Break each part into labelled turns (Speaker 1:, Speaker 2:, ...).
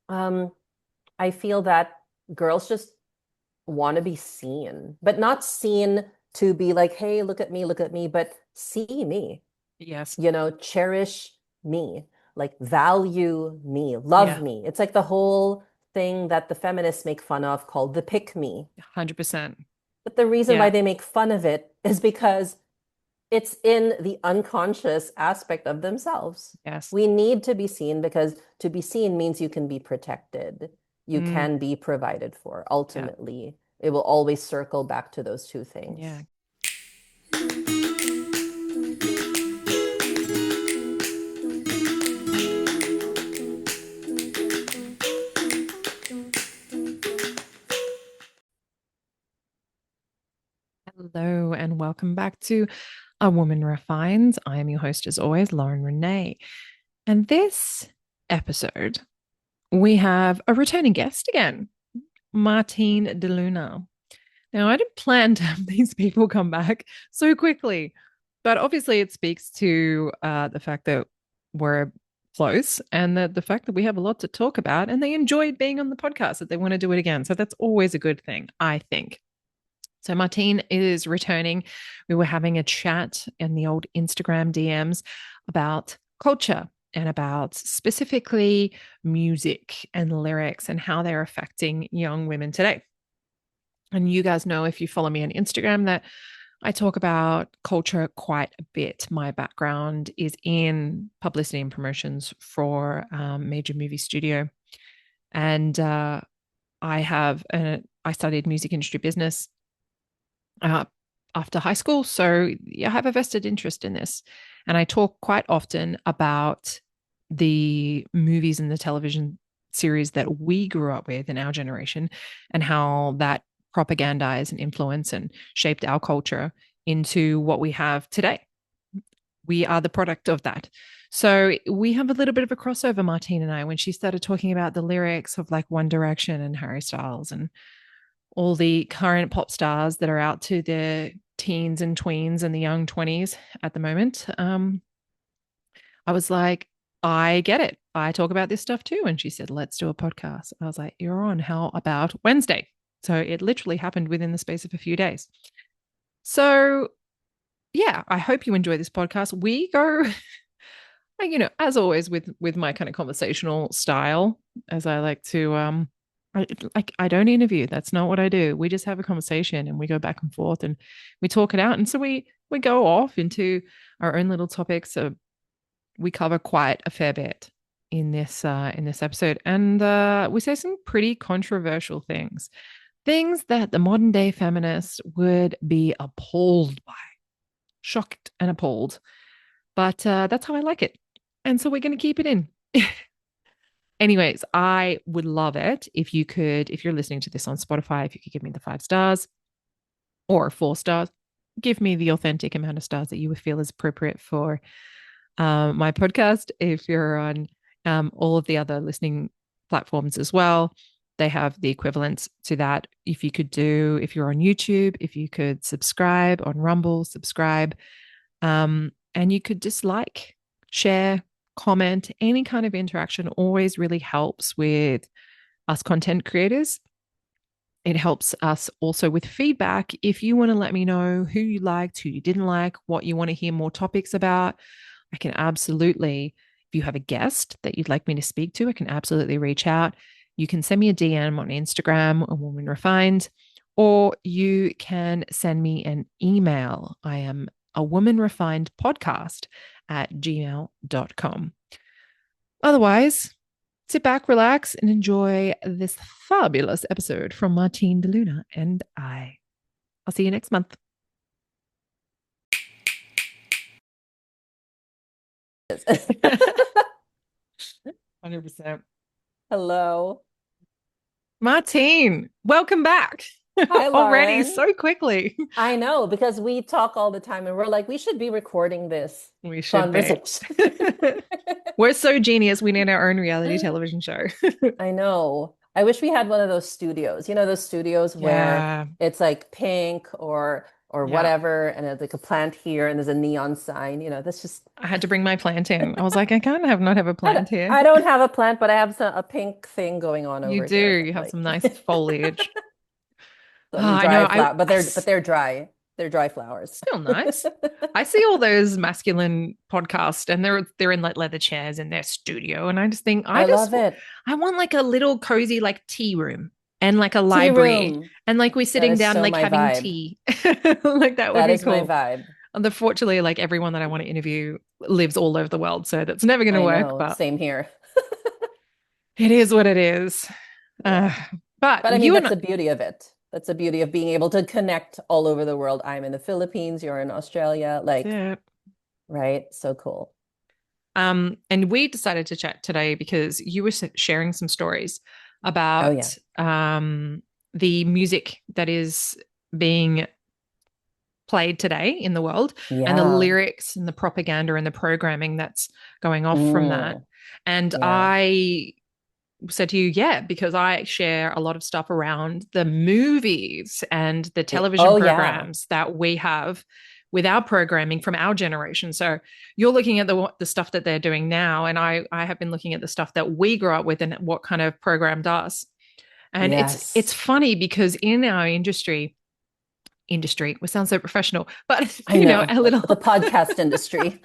Speaker 1: Um, I feel that girls just want to be seen, but not seen to be like, hey, look at me, but see me,
Speaker 2: Yes.
Speaker 1: cherish me, like value me, love
Speaker 2: Yeah.
Speaker 1: me. It's like the whole thing that the feminists make fun of called the pick me.
Speaker 2: 100%.
Speaker 1: But the reason why
Speaker 2: Yeah.
Speaker 1: they make fun of it is because it's in the unconscious aspect of themselves.
Speaker 2: Yes.
Speaker 1: We need to be seen because to be seen means you can be protected. You
Speaker 2: Mm,
Speaker 1: can be provided for.
Speaker 2: yeah.
Speaker 1: Ultimately, it will always circle back to those two things.
Speaker 2: Yeah. Hello and welcome back to A Woman Refines. I am your host, as always, Lauren Renee. And this episode, we have a returning guest again, Martine de Luna. Now, I didn't plan to have these people come back so quickly, but obviously it speaks to the fact that we're close and that the fact that we have a lot to talk about and they enjoyed being on the podcast, that they want to do it again. So that's always a good thing, I think. So Martine is returning. We were having a chat in the old Instagram DMs about culture and about specifically music and lyrics and how they're affecting young women today. And you guys know, if you follow me on Instagram, that I talk about culture quite a bit. My background is in publicity and promotions for major movie studio, and I studied music industry business uh, after high school. So yeah, I have a vested interest in this. And I talk quite often about the movies and the television series that we grew up with in our generation and how that propagandized and influenced and shaped our culture into what we have today. We are the product of that. So we have a little bit of a crossover, Martine and I, when she started talking about the lyrics of like One Direction and Harry Styles and all the current pop stars that are out to the teens and tweens and the young 20s at the moment. I was like, I get it. I talk about this stuff too. And she said, let's do a podcast. I was like, you're on. How about Wednesday? So it literally happened within the space of a few days. So yeah, I hope you enjoy this podcast. We go, as always with my kind of conversational style, as I like to I don't interview. That's not what I do. We just have a conversation and we go back and forth and we talk it out. And so we go off into our own little topics. So we cover quite a fair bit in this episode, and we say some pretty controversial things, things that the modern day feminist would be appalled by, shocked and appalled. But that's how I like it, and so we're going to keep it in. Anyways, I would love it if you could, if you're listening to this on Spotify, if you could give me the 5 stars or 4 stars, give me the authentic amount of stars that you would feel is appropriate for my podcast. If you're on all of the other listening platforms as well, they have the equivalents to that. If you're on YouTube, if you could subscribe on Rumble, subscribe, and you could dislike, share, comment, any kind of interaction always really helps with us content creators. It helps us also with feedback. If you want to let me know who you liked, who you didn't like, what you want to hear more topics about, I can absolutely, if you have a guest that you'd like me to speak to, I can absolutely reach out. You can send me a DM on Instagram, A Woman Refined, or you can send me an email. I am a woman refined podcast at gmail.com. Otherwise, sit back, relax, and enjoy this fabulous episode from Martine de Luna and I. I'll see you next month. 100%.
Speaker 1: Hello.
Speaker 2: Martine, welcome back
Speaker 1: Hi,
Speaker 2: already
Speaker 1: Lauren.
Speaker 2: so quickly.
Speaker 1: I know because we talk all the time and we're like, we should be recording this
Speaker 2: We should be.
Speaker 1: conversation.
Speaker 2: We're so genius. We need our own reality television show.
Speaker 1: I know. I wish we had one of those studios, those studios where
Speaker 2: Yeah.
Speaker 1: it's like pink or or
Speaker 2: Yeah.
Speaker 1: whatever, and it's like a plant here, and there's a neon sign. That's just
Speaker 2: I had to bring my plant in. I was like, I can't have not have a
Speaker 1: I don't,
Speaker 2: plant here.
Speaker 1: I don't have a plant, but I have a pink thing going on
Speaker 2: You
Speaker 1: over
Speaker 2: do.
Speaker 1: here.
Speaker 2: You have
Speaker 1: Like
Speaker 2: some nice foliage. Oh,
Speaker 1: some
Speaker 2: I know.
Speaker 1: dry flower, but they're dry. They're dry flowers.
Speaker 2: Still nice. I see all those masculine podcasts and they're in like leather chairs in their studio. And I just think
Speaker 1: I love it.
Speaker 2: I want like a little cozy like tea room and like a
Speaker 1: Tea
Speaker 2: library.
Speaker 1: room.
Speaker 2: And like we're
Speaker 1: That
Speaker 2: sitting
Speaker 1: is
Speaker 2: down
Speaker 1: so
Speaker 2: like
Speaker 1: my
Speaker 2: having
Speaker 1: vibe.
Speaker 2: tea. Like that would
Speaker 1: That
Speaker 2: be
Speaker 1: is my
Speaker 2: cool.
Speaker 1: vibe.
Speaker 2: And unfortunately, like everyone that I want to interview lives all over the world. So that's never gonna
Speaker 1: I
Speaker 2: work,
Speaker 1: know.
Speaker 2: but
Speaker 1: Same here.
Speaker 2: it is what it is. Uh,
Speaker 1: Yeah.
Speaker 2: but
Speaker 1: But I mean,
Speaker 2: you and
Speaker 1: that's
Speaker 2: I,
Speaker 1: the beauty of it. That's the beauty of being able to connect all over the world. I'm in the Philippines, you're in Australia. Like,
Speaker 2: yeah.
Speaker 1: right? So cool.
Speaker 2: And we decided to chat today because you were sharing some stories
Speaker 1: Oh, yeah.
Speaker 2: about the music that is being played today in the world and the
Speaker 1: Yeah.
Speaker 2: lyrics and the propaganda and the programming that's going off from that.
Speaker 1: Mm,
Speaker 2: And
Speaker 1: yeah.
Speaker 2: I said to you, yeah, because I share a lot of stuff around the movies and the television
Speaker 1: Oh, yeah.
Speaker 2: programs that we have with our programming from our generation. So you're looking at the stuff that they're doing now, and I have been looking at the stuff that we grew up with and what kind of programmed us. And it's
Speaker 1: Yes.
Speaker 2: funny because in our industry, we sound so professional, but
Speaker 1: I know.
Speaker 2: a little
Speaker 1: The podcast industry.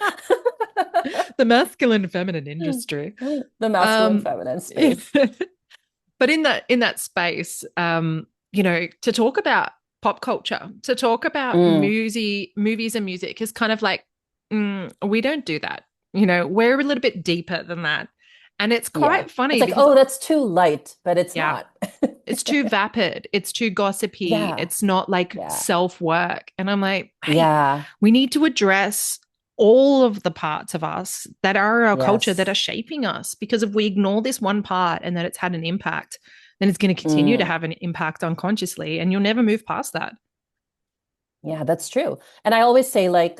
Speaker 2: the masculine feminine industry.
Speaker 1: The masculine
Speaker 2: Um,
Speaker 1: feminine space.
Speaker 2: but in that space, to talk about pop culture, to talk about
Speaker 1: Mm,
Speaker 2: movies and music is kind of like we don't do that. We're a little bit deeper than that, and it's
Speaker 1: yeah.
Speaker 2: quite
Speaker 1: It's
Speaker 2: funny
Speaker 1: like,
Speaker 2: because
Speaker 1: oh, that's too light, but it's
Speaker 2: yeah,
Speaker 1: not.
Speaker 2: it's too vapid, it's too gossipy,
Speaker 1: Yeah.
Speaker 2: it's not like
Speaker 1: Yeah.
Speaker 2: self work, and I'm like, hey,
Speaker 1: Yeah.
Speaker 2: we need to address all of the parts of us that are our culture that are
Speaker 1: Yes.
Speaker 2: shaping us. Because if we ignore this one part and that it's had an impact, then it's going to continue to
Speaker 1: Mm.
Speaker 2: have an impact unconsciously, and you'll never move past that.
Speaker 1: Yeah, that's true. And I always say like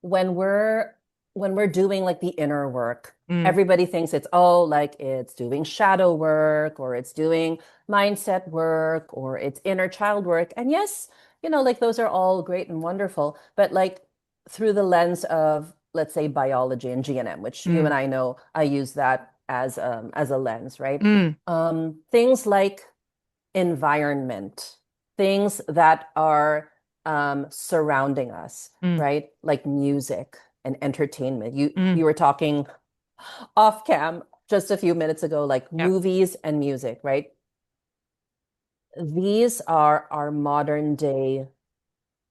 Speaker 1: when we're when we're doing like the inner work,
Speaker 2: Mm,
Speaker 1: everybody thinks it's oh like it's doing shadow work or it's doing mindset work or it's inner child work. And yes, like those are all great and wonderful, but like through the lens of let's say biology and GNM, which you
Speaker 2: mm,
Speaker 1: and I know I use that as a lens, right?
Speaker 2: mm,
Speaker 1: Things like environment, things that are surrounding us,
Speaker 2: mm,
Speaker 1: right? Like music and entertainment. You
Speaker 2: mm.
Speaker 1: you were talking off cam just a few minutes ago, like
Speaker 2: Yeah,
Speaker 1: movies and music, right? These are our modern day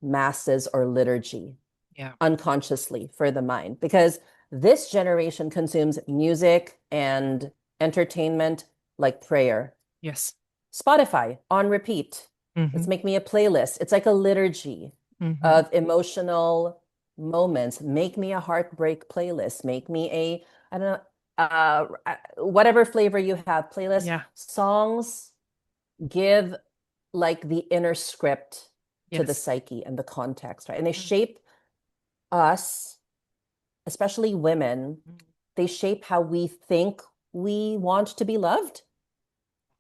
Speaker 1: masses or liturgy
Speaker 2: yeah,
Speaker 1: unconsciously for the mind because this generation consumes music and entertainment like prayer.
Speaker 2: yes.
Speaker 1: Spotify on repeat.
Speaker 2: Mm-hmm,
Speaker 1: Let's make me a playlist. It's like a liturgy
Speaker 2: mm-hmm.
Speaker 1: of emotional moments. Make me a heartbreak playlist. Make me I don't know, whatever flavor you have, playlist.
Speaker 2: Yeah,
Speaker 1: Songs give like the inner script to the
Speaker 2: yes.
Speaker 1: psyche and the context, right? And they
Speaker 2: Mm,
Speaker 1: shape us, especially women.
Speaker 2: mm,
Speaker 1: They shape how we think we want to be loved.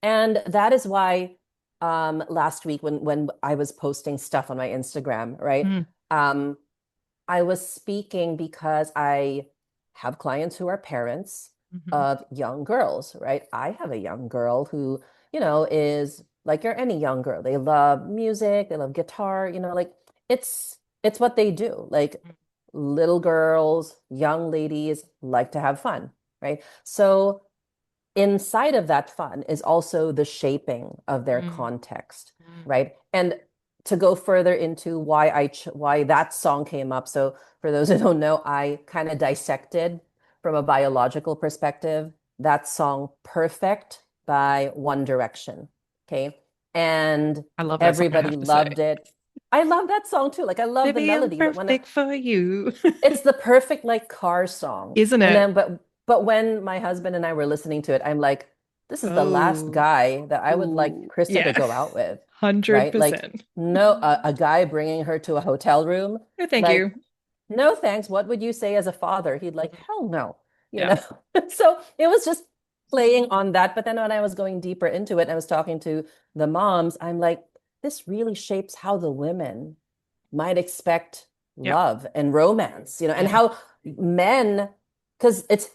Speaker 1: And that is why last week when I was posting stuff on my Instagram, right?
Speaker 2: mm,
Speaker 1: Um, I was speaking because I have clients who are parents
Speaker 2: mm-hmm.
Speaker 1: of young girls, right? I have a young girl who, is like you're any young girl. They love music, they love guitar, like it's what they do. Like little girls, young ladies like to have fun, right? So inside of that fun is also the shaping of their
Speaker 2: Mm,
Speaker 1: context,
Speaker 2: mm,
Speaker 1: right? And to go further into why that song came up. So for those who don't know, I kind of dissected from a biological perspective that song Perfect by One Direction. Okay. And
Speaker 2: I love that song, I
Speaker 1: everybody
Speaker 2: have to say.
Speaker 1: loved it. I love that song too. Like I love the
Speaker 2: Baby, I'm
Speaker 1: melody, but
Speaker 2: perfect for you.
Speaker 1: it's the perfect like car song.
Speaker 2: Isn't
Speaker 1: And
Speaker 2: it?
Speaker 1: then but when my husband and I were listening to it, I'm like, this is the last
Speaker 2: Oh,
Speaker 1: guy that I would like
Speaker 2: ooh,
Speaker 1: Krista to
Speaker 2: yeah,
Speaker 1: go out with, right? Like
Speaker 2: 100%.
Speaker 1: no a guy bringing her to a hotel room,
Speaker 2: No, thank
Speaker 1: like
Speaker 2: you.
Speaker 1: no thanks. What would you say as a father? He'd like,
Speaker 2: Mhm.
Speaker 1: hell no, you
Speaker 2: Yeah.
Speaker 1: know. So it was just playing on that. But then when I was going deeper into it and I was talking to the moms, I'm like, this really shapes how the women might expect
Speaker 2: Yep.
Speaker 1: love and romance, and
Speaker 2: Yeah.
Speaker 1: how men, because it's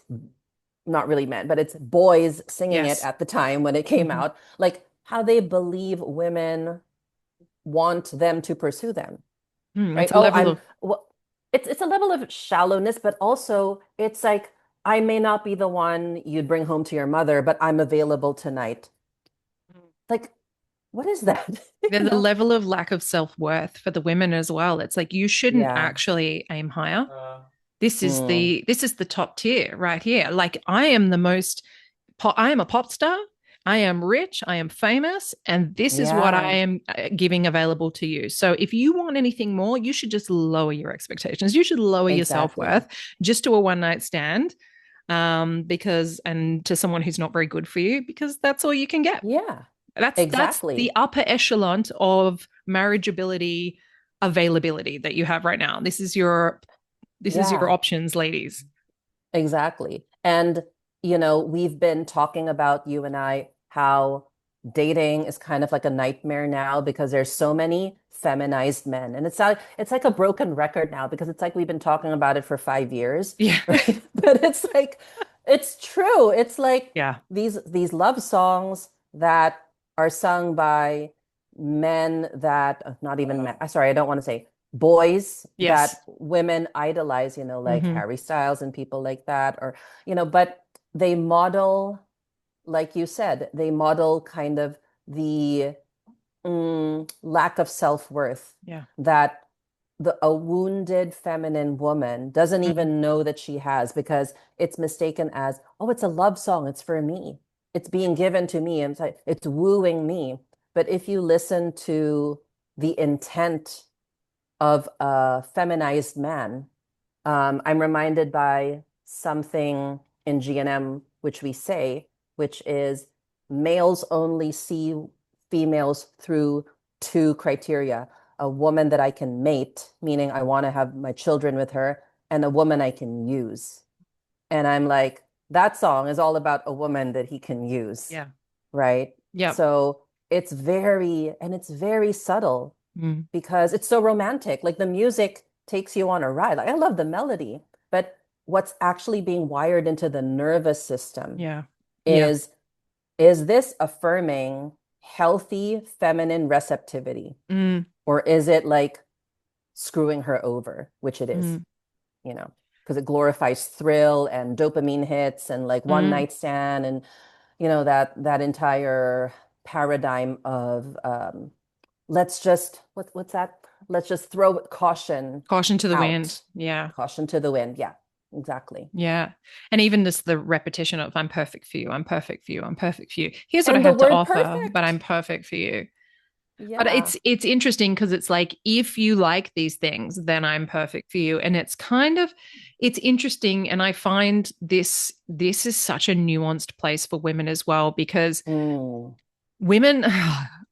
Speaker 1: not really men, but it's boys singing it
Speaker 2: Yes.
Speaker 1: at the time when it came
Speaker 2: Hmm.
Speaker 1: out, like how they believe women want them to pursue them, right?
Speaker 2: It's a
Speaker 1: Oh,
Speaker 2: level of
Speaker 1: well, it's a level of shallowness, but also it's like I may not be the one you'd bring home to your mother, but I'm available tonight. Like, what is that? You
Speaker 2: there's a
Speaker 1: know?
Speaker 2: level of lack of self-worth for the women as well. It's like you shouldn't
Speaker 1: Yeah.
Speaker 2: actually aim higher.
Speaker 1: Mm,
Speaker 2: This is the top tier right here. Like I am the most I am a pop star. I am rich, I am famous, and this is what I
Speaker 1: yeah.
Speaker 2: am giving available to you. So if you want anything more, you should just lower your expectations. You should lower your
Speaker 1: Exactly.
Speaker 2: self-worth just to a one night stand because and to someone who's not very good for you because that's all you can get.
Speaker 1: Yeah.
Speaker 2: That's the
Speaker 1: Exactly.
Speaker 2: upper echelon of marriageability availability that you have right now. This is your
Speaker 1: Yeah.
Speaker 2: options, ladies.
Speaker 1: Exactly. And, we've been talking about, you and I, how dating is kind of like a nightmare now because there's so many feminized men. And it's like a broken record now because it's like we've been talking about it for 5 years,
Speaker 2: Yeah.
Speaker 1: right? But it's like it's true. It's like
Speaker 2: Yeah.
Speaker 1: these love songs that are sung by men that not even men, sorry, I don't want to say boys
Speaker 2: Yes.
Speaker 1: that women idolize, like
Speaker 2: Mm-hmm.
Speaker 1: Harry Styles and people like that, or, but they model, like you said, they model kind of the lack of self-worth
Speaker 2: Yeah.
Speaker 1: that a wounded feminine woman doesn't
Speaker 2: Mm-hmm.
Speaker 1: even know that she has because it's mistaken as, oh, it's a love song, it's for me. It's being given to me and it's wooing me. But if you listen to the intent of a feminized man, I'm reminded by something in GNM, which we say, which is males only see females through two criteria: a woman that I can mate, meaning I want to have my children with her, and a woman I can use. And I'm like, that song is all about a woman that he can use,
Speaker 2: Yeah.
Speaker 1: right?
Speaker 2: Yeah.
Speaker 1: So it's very subtle
Speaker 2: Mm.
Speaker 1: because it's so romantic. Like the music takes you on a ride. Like I love the melody, but what's actually being wired into the nervous system
Speaker 2: Yeah. Yeah.
Speaker 1: is is this affirming healthy feminine receptivity,
Speaker 2: Mm.
Speaker 1: or is it like screwing her over, which it is,
Speaker 2: Mm.
Speaker 1: you know, because it glorifies thrill and dopamine hits and like one
Speaker 2: Mm.
Speaker 1: night stand and that entire paradigm of let's just what's that? Let's just throw caution
Speaker 2: Caution to the wind.
Speaker 1: out.
Speaker 2: Yeah.
Speaker 1: Caution to the wind. Yeah, exactly.
Speaker 2: Yeah. And even just the repetition of I'm perfect for you. I'm perfect for you. I'm perfect for you. Here's what I
Speaker 1: And the
Speaker 2: have to
Speaker 1: word
Speaker 2: offer, but I'm
Speaker 1: perfect.
Speaker 2: perfect for you. But
Speaker 1: Yeah.
Speaker 2: it's interesting because it's like if you like these things, then I'm perfect for you. And it's kind of it's interesting. And I find this is such a nuanced place for women as well because
Speaker 1: Mm.
Speaker 2: women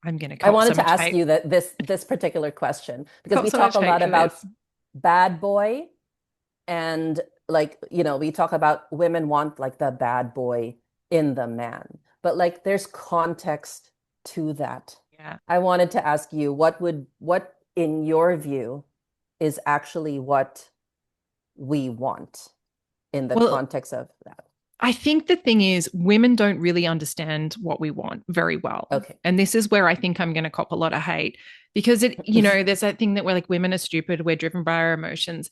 Speaker 2: I'm gonna
Speaker 1: I
Speaker 2: cop so
Speaker 1: wanted to
Speaker 2: much
Speaker 1: ask
Speaker 2: hate.
Speaker 1: you that this particular question because
Speaker 2: Cop
Speaker 1: we
Speaker 2: so
Speaker 1: talk
Speaker 2: much
Speaker 1: a
Speaker 2: hate
Speaker 1: lot
Speaker 2: for
Speaker 1: about
Speaker 2: this.
Speaker 1: bad boy and like, we talk about women want like the bad boy in the man. But like there's context to that.
Speaker 2: Yeah.
Speaker 1: I wanted to ask you what in your view is actually what we want in the
Speaker 2: Well,
Speaker 1: context of that.
Speaker 2: I think the thing is, women don't really understand what we want very well.
Speaker 1: Okay.
Speaker 2: And this is where I think I'm going to cop a lot of hate because there's that thing that we're like, women are stupid, we're driven by our emotions.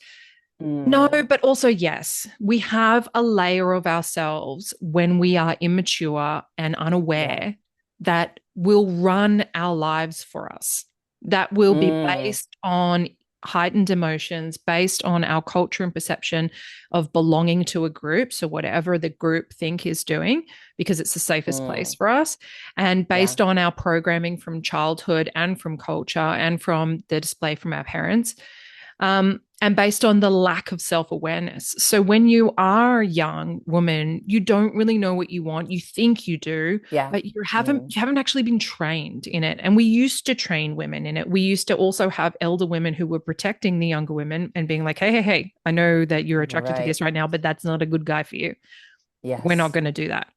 Speaker 2: No,
Speaker 1: Mm,
Speaker 2: but also, yes, we have a layer of ourselves when we are immature and
Speaker 1: yeah.
Speaker 2: unaware that will run our lives for us, that will be
Speaker 1: Mm,
Speaker 2: based on heightened emotions, based on our culture and perception of belonging to a group. So, whatever the group think is doing, because it's the safest place
Speaker 1: mm,
Speaker 2: for us, and
Speaker 1: yeah.
Speaker 2: based on our programming from childhood and from culture and from the display from our parents and based on the lack of self awareness. So, when you are a young woman, you don't really know what you want. You think you do,
Speaker 1: Yeah.
Speaker 2: but
Speaker 1: Mm,
Speaker 2: you haven't actually been trained in it. And we used to train women in it. We used to also have elder women who were protecting the younger women and being like, hey, I know that you're attracted to
Speaker 1: right.
Speaker 2: this right now, but that's not a good guy for you. We're not
Speaker 1: Yes.
Speaker 2: going to do that.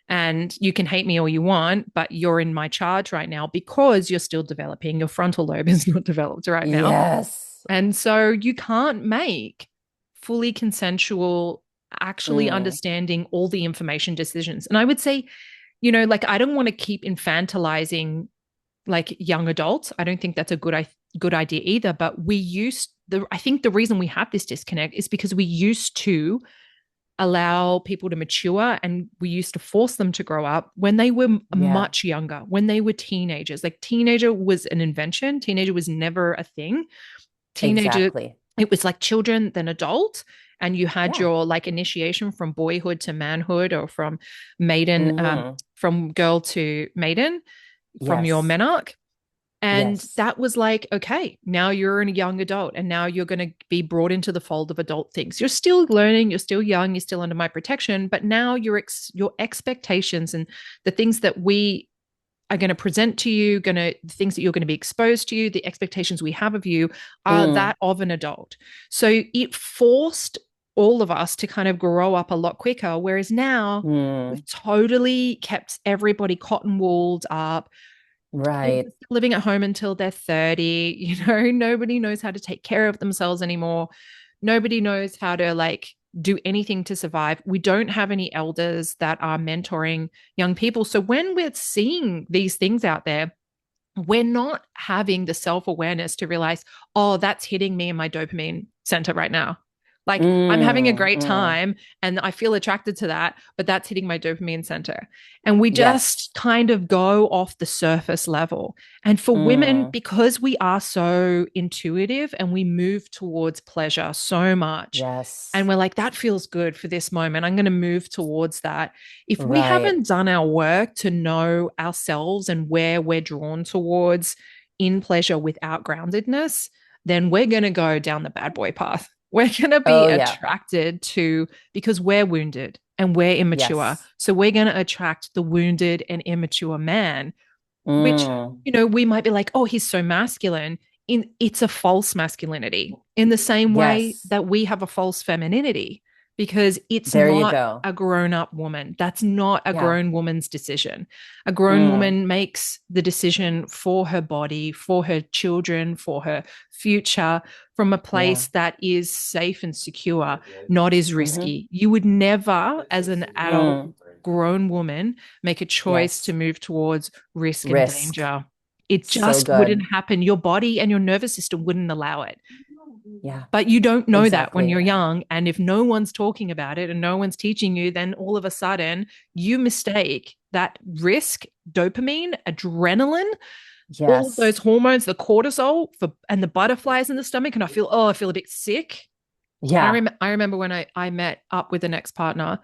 Speaker 2: And you can hate me all you want, but you're in my charge right now because you're still developing. Your frontal lobe is not developed right now.
Speaker 1: Yes.
Speaker 2: And so you can't make fully consensual, actually
Speaker 1: Mm,
Speaker 2: understanding all the information decisions. And I would say, you know, like I don't want to keep infantilizing like young adults. I don't think that's a good idea either. But I think the reason we have this disconnect is because we used to allow people to mature and we used to force them to grow up when they were
Speaker 1: yeah,
Speaker 2: much younger, when they were teenagers. Like teenager was an invention, teenager was never a thing. Teenager,
Speaker 1: exactly.
Speaker 2: it was like children, then adult. And you had
Speaker 1: Yeah.
Speaker 2: your like initiation from boyhood to manhood or from maiden,
Speaker 1: Hmm.
Speaker 2: from girl to maiden, from your
Speaker 1: Yes.
Speaker 2: menarche. And
Speaker 1: Yes.
Speaker 2: that was like, okay, now you're a young adult and now you're going to be brought into the fold of adult things. You're still learning, you're still young, you're still under my protection, but now your expectations and the things that we are going to present to you, the things that you're going to be exposed to, the expectations we have of you are
Speaker 1: Mm,
Speaker 2: that of an adult. So it forced all of us to kind of grow up a lot quicker. Whereas now
Speaker 1: mm,
Speaker 2: we've totally kept everybody cotton wooled up. Kids are
Speaker 1: right.
Speaker 2: still living at home until they're 30. You know, nobody knows how to take care of themselves anymore. Nobody knows how to like do anything to survive. We don't have any elders that are mentoring young people. So when we're seeing these things out there, we're not having the self awareness to realize, oh, that's hitting me in my dopamine center right now. Like I'm having a
Speaker 1: Mm,
Speaker 2: great
Speaker 1: mm.
Speaker 2: time and I feel attracted to that, but that's hitting my dopamine center. And we
Speaker 1: Yes.
Speaker 2: just kind of go off the surface level. And for women,
Speaker 1: Mm,
Speaker 2: because we are so intuitive and we move towards pleasure so much, and
Speaker 1: yes.
Speaker 2: we're like, that feels good for this moment. I'm going to move towards that. If we
Speaker 1: Right.
Speaker 2: haven't done our work to know ourselves and where we're drawn towards in pleasure without groundedness, then we're going to go down the bad boy path. We're going to be
Speaker 1: Oh, yeah.
Speaker 2: attracted to, because we're wounded and we're immature.
Speaker 1: Yes.
Speaker 2: So we're going to attract the wounded and immature man, which,
Speaker 1: Mm,
Speaker 2: you know, we might be like, oh, he's so masculine. It's a false masculinity in the same way
Speaker 1: yes.
Speaker 2: that we have a false femininity because it's
Speaker 1: There you
Speaker 2: not
Speaker 1: go.
Speaker 2: a grown-up woman. That's not a
Speaker 1: Yeah.
Speaker 2: grown woman's decision. A grown
Speaker 1: Mm,
Speaker 2: woman makes the decision for her body, for her children, for her future from a
Speaker 1: yeah.
Speaker 2: place that is safe and secure, not is
Speaker 1: Hmm.
Speaker 2: risky. You would never, as an adult
Speaker 1: Mm,
Speaker 2: grown woman, make a choice to
Speaker 1: yes.
Speaker 2: move towards risk and
Speaker 1: Risk.
Speaker 2: danger. It
Speaker 1: So
Speaker 2: just wouldn't
Speaker 1: good.
Speaker 2: happen. Your body and your nervous system wouldn't allow it.
Speaker 1: Yeah,
Speaker 2: But you don't know that when
Speaker 1: exactly.
Speaker 2: you're young. And if no one's talking about it and no one's teaching you, then all of a sudden you mistake that risk, dopamine, adrenaline, all of those
Speaker 1: Yes.
Speaker 2: hormones, the cortisol for and the butterflies in the stomach. And I feel a bit sick. And
Speaker 1: Yeah.
Speaker 2: I remember when I met up with an ex-partner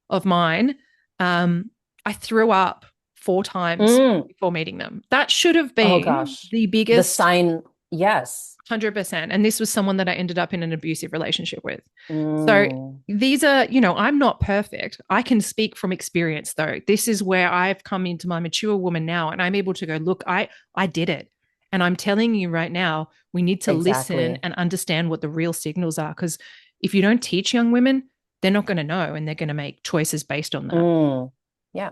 Speaker 2: of mine, I threw up 4 times
Speaker 1: Mm.
Speaker 2: before meeting them. That should have
Speaker 1: Oh,
Speaker 2: been
Speaker 1: gosh.
Speaker 2: the
Speaker 1: The
Speaker 2: biggest
Speaker 1: sign. Yes.
Speaker 2: 100%. And this was someone that I ended up in an abusive relationship with. So
Speaker 1: Mm,
Speaker 2: these are, you know, I'm not perfect. I can speak from experience though. This is where I've come into my mature woman now and I'm able to go, look, I did it. And I'm telling you right now, we need to listen
Speaker 1: exactly.
Speaker 2: and understand what the real signals are. Because if you don't teach young women, they're not going to know and they're going to make choices based on that.
Speaker 1: Mm, yeah.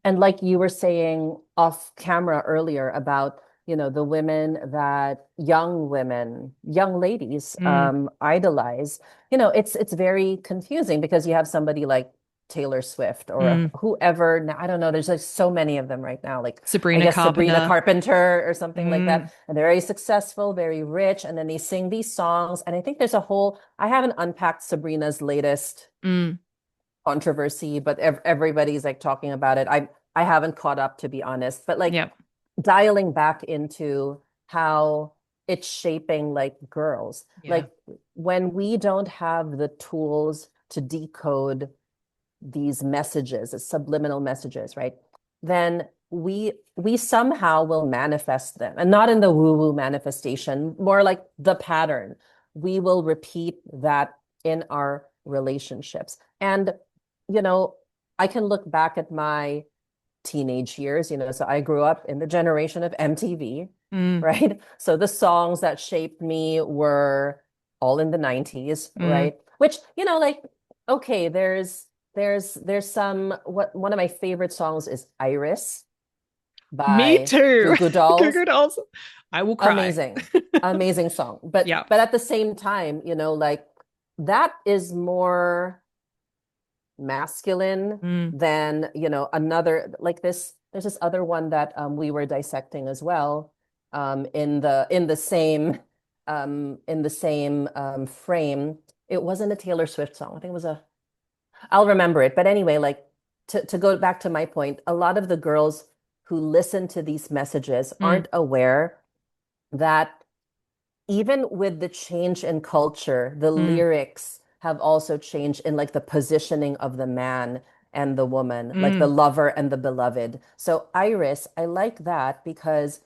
Speaker 1: And like you were saying off camera earlier about, the women that young women, young ladies
Speaker 2: Mm,
Speaker 1: idolize, it's very confusing because you have somebody like Taylor Swift or
Speaker 2: mm.
Speaker 1: whoever. Now, I don't know, there's like so many of them right now, like I
Speaker 2: Sabrina
Speaker 1: guess Sabrina
Speaker 2: Carpenter.
Speaker 1: Carpenter or something like that.
Speaker 2: Mm,
Speaker 1: And they're very successful, very rich, and then they sing these songs. And I think there's a whole, I haven't unpacked Sabrina's latest
Speaker 2: mm.
Speaker 1: controversy, but everybody's like talking about it. I haven't caught up to be honest, but like
Speaker 2: Yeah.
Speaker 1: dialing back into how it's shaping like girls.
Speaker 2: Yeah.
Speaker 1: Like when we don't have the tools to decode these messages, as subliminal messages, right? Then we somehow will manifest them, and not in the woo-woo manifestation, more like the pattern. We will repeat that in our relationships. And you know, I can look back at my teenage years, so I grew up in the generation of MTV,
Speaker 2: Mm,
Speaker 1: right? So the songs that shaped me were all in the 90s,
Speaker 2: mm.
Speaker 1: right? Which, like, okay, there's there's some what one of my favorite songs is Iris
Speaker 2: Me
Speaker 1: by Goo
Speaker 2: too.
Speaker 1: Goo
Speaker 2: Goo
Speaker 1: Dolls.
Speaker 2: Goo Dolls. I will cry.
Speaker 1: Amazing. Amazing song. But
Speaker 2: Yeah.
Speaker 1: but at the same time, like that is more masculine
Speaker 2: Mm,
Speaker 1: than, another like this. There's this other one that we were dissecting as well, in the same frame. It wasn't a Taylor Swift song. I think it was a I'll remember it. But anyway, like to go back to my point, a lot of the girls who listen to these messages
Speaker 2: mm,
Speaker 1: aren't aware that even with the change in culture, the
Speaker 2: mm,
Speaker 1: lyrics have also changed in like the positioning of the man and the woman, like the
Speaker 2: mm,
Speaker 1: lover and the beloved. So Iris, I like that because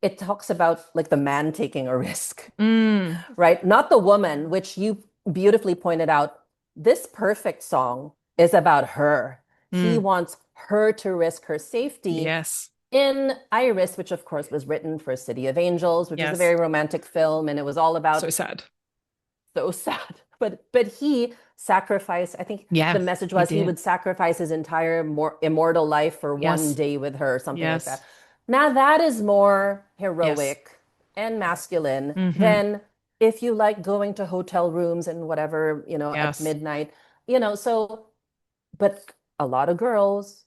Speaker 1: it talks about like the man taking a risk,
Speaker 2: mm,
Speaker 1: right? Not the woman, which you beautifully pointed out. This perfect song is about her. He
Speaker 2: mm.
Speaker 1: wants her to risk her safety
Speaker 2: Yes.
Speaker 1: in Iris, which of course was written for City of Angels, which is a
Speaker 2: Yes.
Speaker 1: very romantic film, and it was all
Speaker 2: So
Speaker 1: about
Speaker 2: sad.
Speaker 1: so sad. But he sacrificed, I think the
Speaker 2: Yeah,
Speaker 1: message
Speaker 2: he
Speaker 1: was he
Speaker 2: did.
Speaker 1: would sacrifice his entire immortal life for one
Speaker 2: Yes.
Speaker 1: day with her, something like
Speaker 2: Yes.
Speaker 1: that. Now that is more
Speaker 2: Yes.
Speaker 1: heroic and masculine
Speaker 2: Hmm.
Speaker 1: than if you like going to hotel rooms and whatever, at
Speaker 2: Yes.
Speaker 1: midnight, so but a lot of girls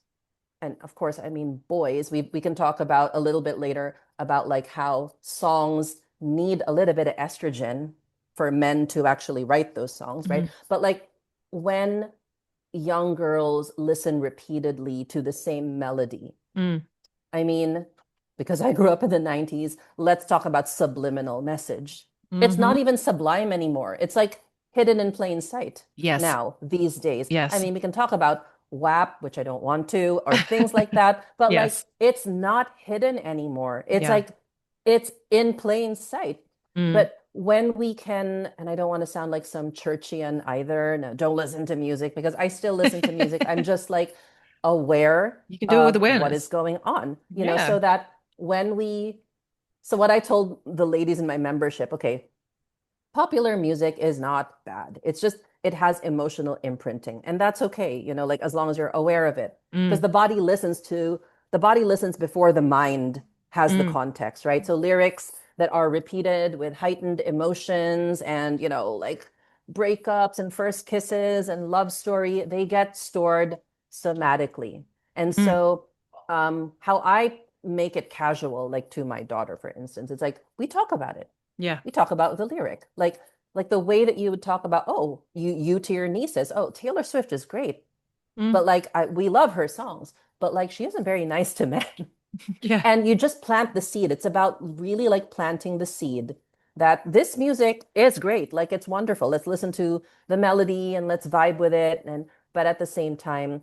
Speaker 1: and of course, I mean boys, we can talk about a little bit later about like how songs need a little bit of estrogen for men to actually write those songs, right?
Speaker 2: Mm,
Speaker 1: But like when young girls listen repeatedly to the same melody,
Speaker 2: mm,
Speaker 1: I mean, because I grew up in the 90s, let's talk about subliminal message. It's
Speaker 2: hmm.
Speaker 1: not even sublime anymore. It's like hidden in plain sight
Speaker 2: Yes.
Speaker 1: now, these days. I
Speaker 2: Yes.
Speaker 1: mean, we can talk about WAP, which I don't want to, or things like that, but like
Speaker 2: Yes.
Speaker 1: it's not hidden anymore. It's
Speaker 2: Yeah.
Speaker 1: like it's in plain sight.
Speaker 2: Mm.
Speaker 1: But when we can, and I don't want to sound like some churchian either, no, don't listen to music because I still listen to music. I'm just like, aware
Speaker 2: You can do it with
Speaker 1: of what is
Speaker 2: awareness.
Speaker 1: going on,
Speaker 2: Yeah.
Speaker 1: so that when so what I told the ladies in my membership, okay, popular music is not bad. It's just it has emotional imprinting, and that's okay, like as long as you're aware of it. Because
Speaker 2: Mm,
Speaker 1: the body listens before the mind has the
Speaker 2: mm,
Speaker 1: context, right? So lyrics that are repeated with heightened emotions and, like breakups and first kisses and love story, they get stored somatically. And
Speaker 2: mm.
Speaker 1: so how I make it casual, like to my daughter, for instance, it's like we talk about it,
Speaker 2: Yeah.
Speaker 1: we talk about the lyric, like the way that you would talk about, oh, you to your nieces, oh, Taylor Swift is great,
Speaker 2: Mm,
Speaker 1: but like we love her songs, but like she isn't very nice to men.
Speaker 2: yeah.
Speaker 1: And you just plant the seed. It's about really like planting the seed that this music is great, like it's wonderful. Let's listen to the melody and let's vibe with it, and but at the same time,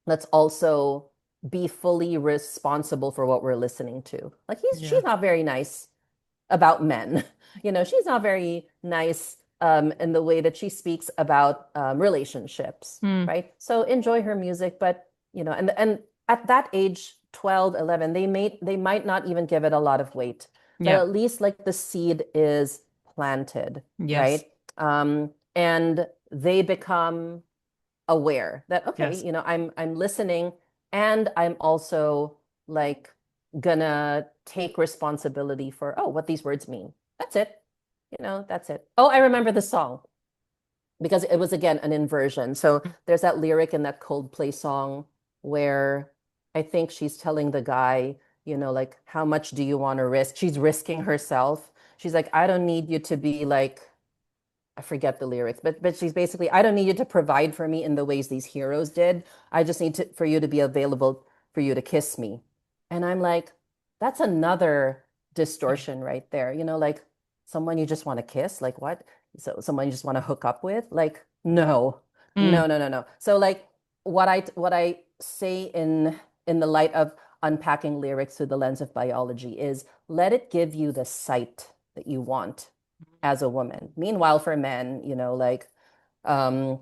Speaker 1: let's also be fully responsible for what we're listening to. Like
Speaker 2: Yeah.
Speaker 1: she's not very nice about men. She's not very nice in the way that she speaks about relationships,
Speaker 2: Mm,
Speaker 1: right? So enjoy her music, but and at that age, 12, 11, they might not even give it a lot of weight, but
Speaker 2: yeah.
Speaker 1: at least like the seed is planted,
Speaker 2: Yes.
Speaker 1: right? And they become aware that okay,
Speaker 2: Yes.
Speaker 1: I'm listening and I'm also like gonna take responsibility for what these words mean. That's it. That's it. Oh, I remember the song because it was again an inversion. So there's that lyric in that Coldplay song where I think she's telling the guy, like how much do you want to risk? She's risking herself. She's like, I don't need you to be like I forget the lyrics, but she's basically, I don't need you to provide for me in the ways these heroes did. I just need for you to be available for you to kiss me. And I'm like, that's another
Speaker 2: Yeah.
Speaker 1: distortion right there. Like someone you just want to kiss, like what? So someone you just want to hook up with? Like, no,
Speaker 2: Mm,
Speaker 1: no, no, no, no. So like what I say in the light of unpacking lyrics through the lens of biology is let it give you the sight that you want as a woman. Meanwhile, for men, like um,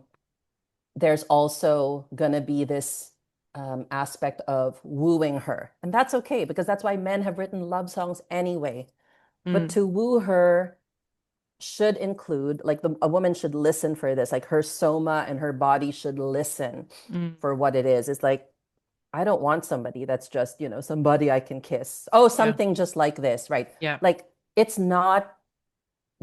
Speaker 1: there's also going to be this aspect of wooing her. And that's okay because that's why men have written love songs anyway. But
Speaker 2: mm,
Speaker 1: to woo her, should include, like a woman should listen for this, like her soma and her body should listen
Speaker 2: Mm.
Speaker 1: for what it is. It's like, I don't want somebody that's just, somebody I can kiss. Oh,
Speaker 2: Yeah.
Speaker 1: something just like this, right?
Speaker 2: Yeah.
Speaker 1: Like it's not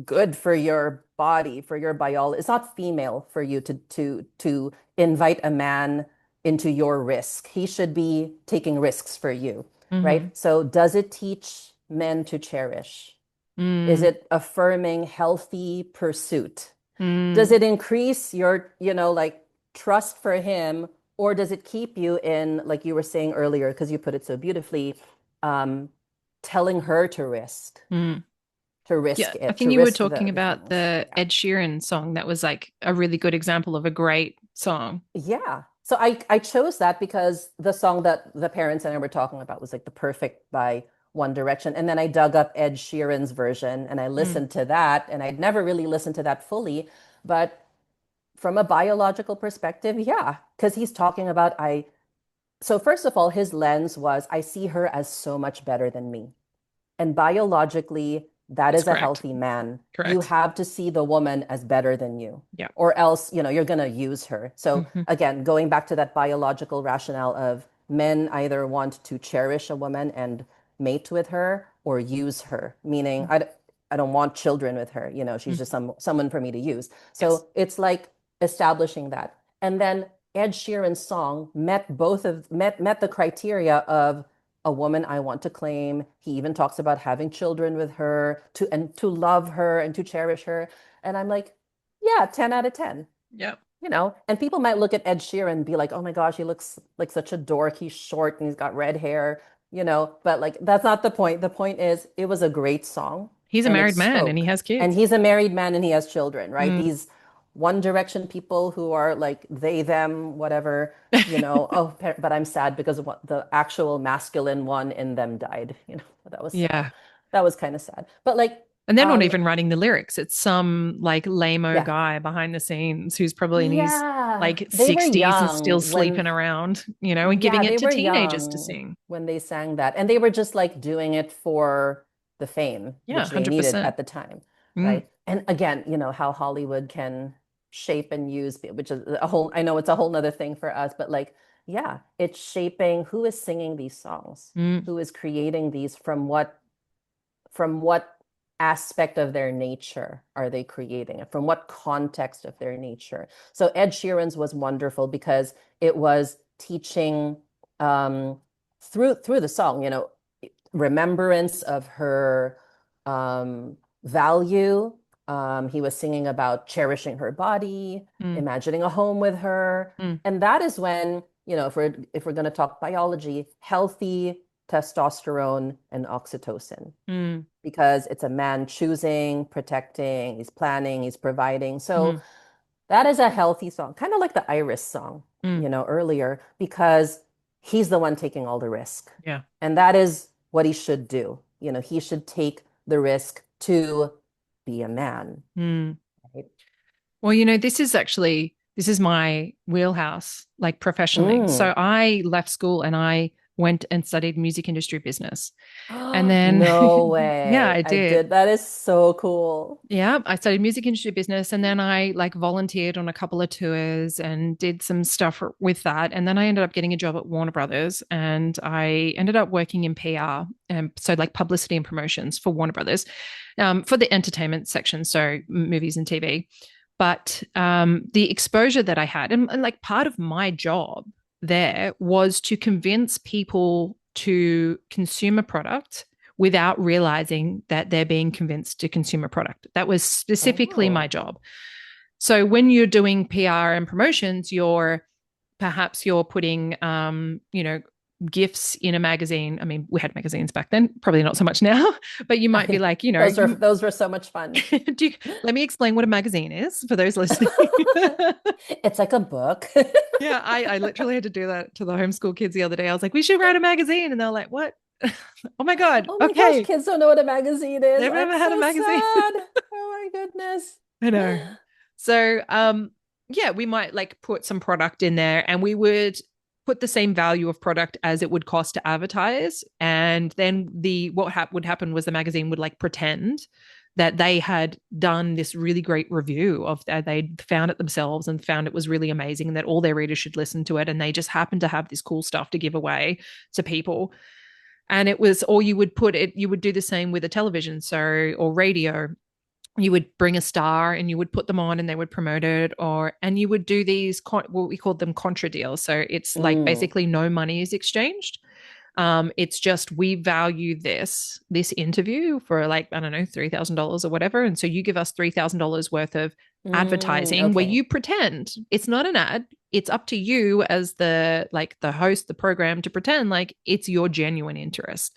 Speaker 1: good for your body, for your biology. It's not female for you to invite a man into your risk. He should be taking risks for you,
Speaker 2: Mm-hmm.
Speaker 1: right? So does it teach men to cherish? Is
Speaker 2: Mm.
Speaker 1: it affirming healthy pursuit? Does
Speaker 2: Mm.
Speaker 1: it increase your, like trust for him, or does it keep you in, like you were saying earlier, because you put it so beautifully, um, telling her
Speaker 2: Mm.
Speaker 1: to
Speaker 2: Yeah,
Speaker 1: risk
Speaker 2: I
Speaker 1: it,
Speaker 2: think
Speaker 1: to
Speaker 2: you were
Speaker 1: risk
Speaker 2: talking
Speaker 1: the
Speaker 2: about
Speaker 1: things.
Speaker 2: the
Speaker 1: Yeah.
Speaker 2: Ed Sheeran song that was like a really good example of a great song.
Speaker 1: Yeah. So I chose that because the song that the parents and I were talking about was like the perfect by One Direction. And then I dug up Ed Sheeran's version and I
Speaker 2: Mm.
Speaker 1: listened to that. And I'd never really listened to that fully. But from a biological perspective, yeah, because he's talking about so first of all, his lens was I see her as so much better than me. And biologically, that
Speaker 2: That's
Speaker 1: is a
Speaker 2: correct.
Speaker 1: healthy man. You
Speaker 2: Correct.
Speaker 1: have to see the woman as better than you,
Speaker 2: Yeah.
Speaker 1: or else, you're going to use her. So,
Speaker 2: Hmm.
Speaker 1: again, going back to that biological rationale of men either want to cherish a woman and mate with her or use her, meaning I don't want children with her. She's just
Speaker 2: Hmm.
Speaker 1: someone for me to use.
Speaker 2: Yes.
Speaker 1: So it's like establishing that. And then Ed Sheeran's song met the criteria of a woman I want to claim. He even talks about having children with her to love her and to cherish her. And I'm like, yeah, 10 out of 10.
Speaker 2: Yeah.
Speaker 1: And people might look at Ed Sheeran and be like, oh my gosh, he looks like such a dork. He's short and he's got red hair, but like that's not the point. The point is it was a great song
Speaker 2: He's a
Speaker 1: and it
Speaker 2: married man and he
Speaker 1: spoke.
Speaker 2: has
Speaker 1: And
Speaker 2: kids.
Speaker 1: he's a married man and he has children, right?
Speaker 2: Mm.
Speaker 1: These One Direction people who are like they, them, whatever, oh, but I'm sad because of what the actual masculine one in them died,
Speaker 2: Yeah.
Speaker 1: that was kind of sad. But like,
Speaker 2: And they're not
Speaker 1: um,
Speaker 2: even writing the lyrics. It's some like lame-o
Speaker 1: yeah.
Speaker 2: guy behind the scenes who's probably in his
Speaker 1: Yeah,
Speaker 2: like
Speaker 1: they were
Speaker 2: 60s and still
Speaker 1: young
Speaker 2: sleeping around, and giving
Speaker 1: yeah,
Speaker 2: it
Speaker 1: they
Speaker 2: to
Speaker 1: were
Speaker 2: teenagers to
Speaker 1: young
Speaker 2: sing.
Speaker 1: when they sang that. And they were just like doing it for the fame,
Speaker 2: Yeah,
Speaker 1: which they needed
Speaker 2: 100%.
Speaker 1: at the time,
Speaker 2: Mm.
Speaker 1: right? And again, how Hollywood can shape and use, which is I know it's a whole nother thing for us, but like, yeah, it's shaping who is singing these songs,
Speaker 2: Mm.
Speaker 1: who is creating these from what aspect of their nature are they creating it? From what context of their nature? So Ed Sheeran's was wonderful because it was teaching um, through the song, remembrance of her value. He was singing about cherishing her body,
Speaker 2: Mm.
Speaker 1: imagining a home with her,
Speaker 2: Mm.
Speaker 1: and that is when, if we're going to talk biology, healthy testosterone and oxytocin
Speaker 2: Mm.
Speaker 1: because it's a man choosing, protecting, he's planning, he's providing. So
Speaker 2: Mm.
Speaker 1: that is a healthy song, kind of like the Iris song,
Speaker 2: Mm.
Speaker 1: earlier, because he's the one taking all the risk.
Speaker 2: Yeah.
Speaker 1: And that is what he should do. He should take the risk to be a man.
Speaker 2: Mm.
Speaker 1: Right?
Speaker 2: Well, this is my wheelhouse, like professionally. So
Speaker 1: Mm.
Speaker 2: I left school and I went and studied music industry business. And then,
Speaker 1: No
Speaker 2: yeah,
Speaker 1: way.
Speaker 2: I
Speaker 1: I
Speaker 2: did.
Speaker 1: did. That is so cool.
Speaker 2: Yeah, I studied music industry business and then I like volunteered on a couple of tours and did some stuff with that. And then I ended up getting a job at Warner Brothers and I ended up working in PR. And so like publicity and promotions for Warner Brothers, for the entertainment section. So movies and TV. But the exposure that I had, and like part of my job there was to convince people to consume a product without realizing that they're being convinced to consume a product. That was specifically my
Speaker 1: Oh,
Speaker 2: job. So when you're doing PR and promotions, you're putting gifts in a magazine. I mean, we had magazines back then, probably not so much now, but you might be
Speaker 1: I
Speaker 2: like,
Speaker 1: those were so much fun.
Speaker 2: let me explain what a magazine is for those listening.
Speaker 1: It's like a book.
Speaker 2: Yeah, I literally had to do that to the homeschool kids the other day. I was like, we should write a magazine. And they're like, what? Oh my God.
Speaker 1: Oh my gosh,
Speaker 2: Okay.
Speaker 1: kids don't know what a magazine is.
Speaker 2: They've never
Speaker 1: That's
Speaker 2: had a
Speaker 1: so
Speaker 2: magazine.
Speaker 1: sad. Oh my goodness.
Speaker 2: I know. So, yeah, we might like put some product in there and we would put the same value of product as it would cost to advertise. And then would happen was the magazine would like pretend that they had done this really great review of that. They'd found it themselves and found it was really amazing and that all their readers should listen to it. And they just happened to have this cool stuff to give away to people. And it was, or you would put it, you would do the same with a television, so, or radio. You would bring a star and you would put them on and they would promote it, or and you would do these what we called them contra deals. So it's like
Speaker 1: Mm.
Speaker 2: basically no money is exchanged. It's just we value this interview for like, I don't know, $3,000 or whatever, and so you give us $3,000 worth of
Speaker 1: Mm.
Speaker 2: advertising where
Speaker 1: Okay.
Speaker 2: you pretend it's not an ad. It's up to you as the host, the program, to pretend like it's your genuine interest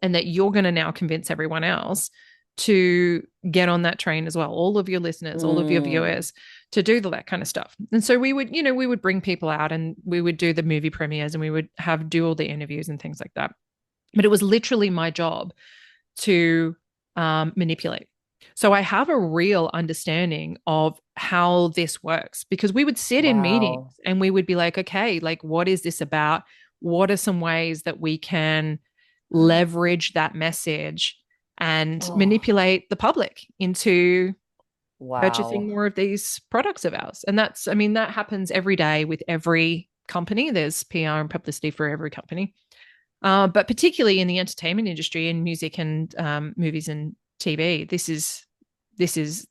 Speaker 2: and that you're going to now convince everyone else to get on that train as well, all of your listeners, all of your
Speaker 1: Mm.
Speaker 2: viewers, to do that kind of stuff. And so we would, we would bring people out and we would do the movie premieres and we would do all the interviews and things like that. But it was literally my job to manipulate. So I have a real understanding of how this works, because we would sit in meetings
Speaker 1: Wow.
Speaker 2: and we would be like, okay, like, what is this about? What are some ways that we can leverage that message and
Speaker 1: Oh,
Speaker 2: manipulate the public into purchasing
Speaker 1: wow.
Speaker 2: more of these products of ours? And that's, I mean, that happens every day with every company. There's PR and publicity for every company. But particularly in the entertainment industry, in music and movies and TV, this is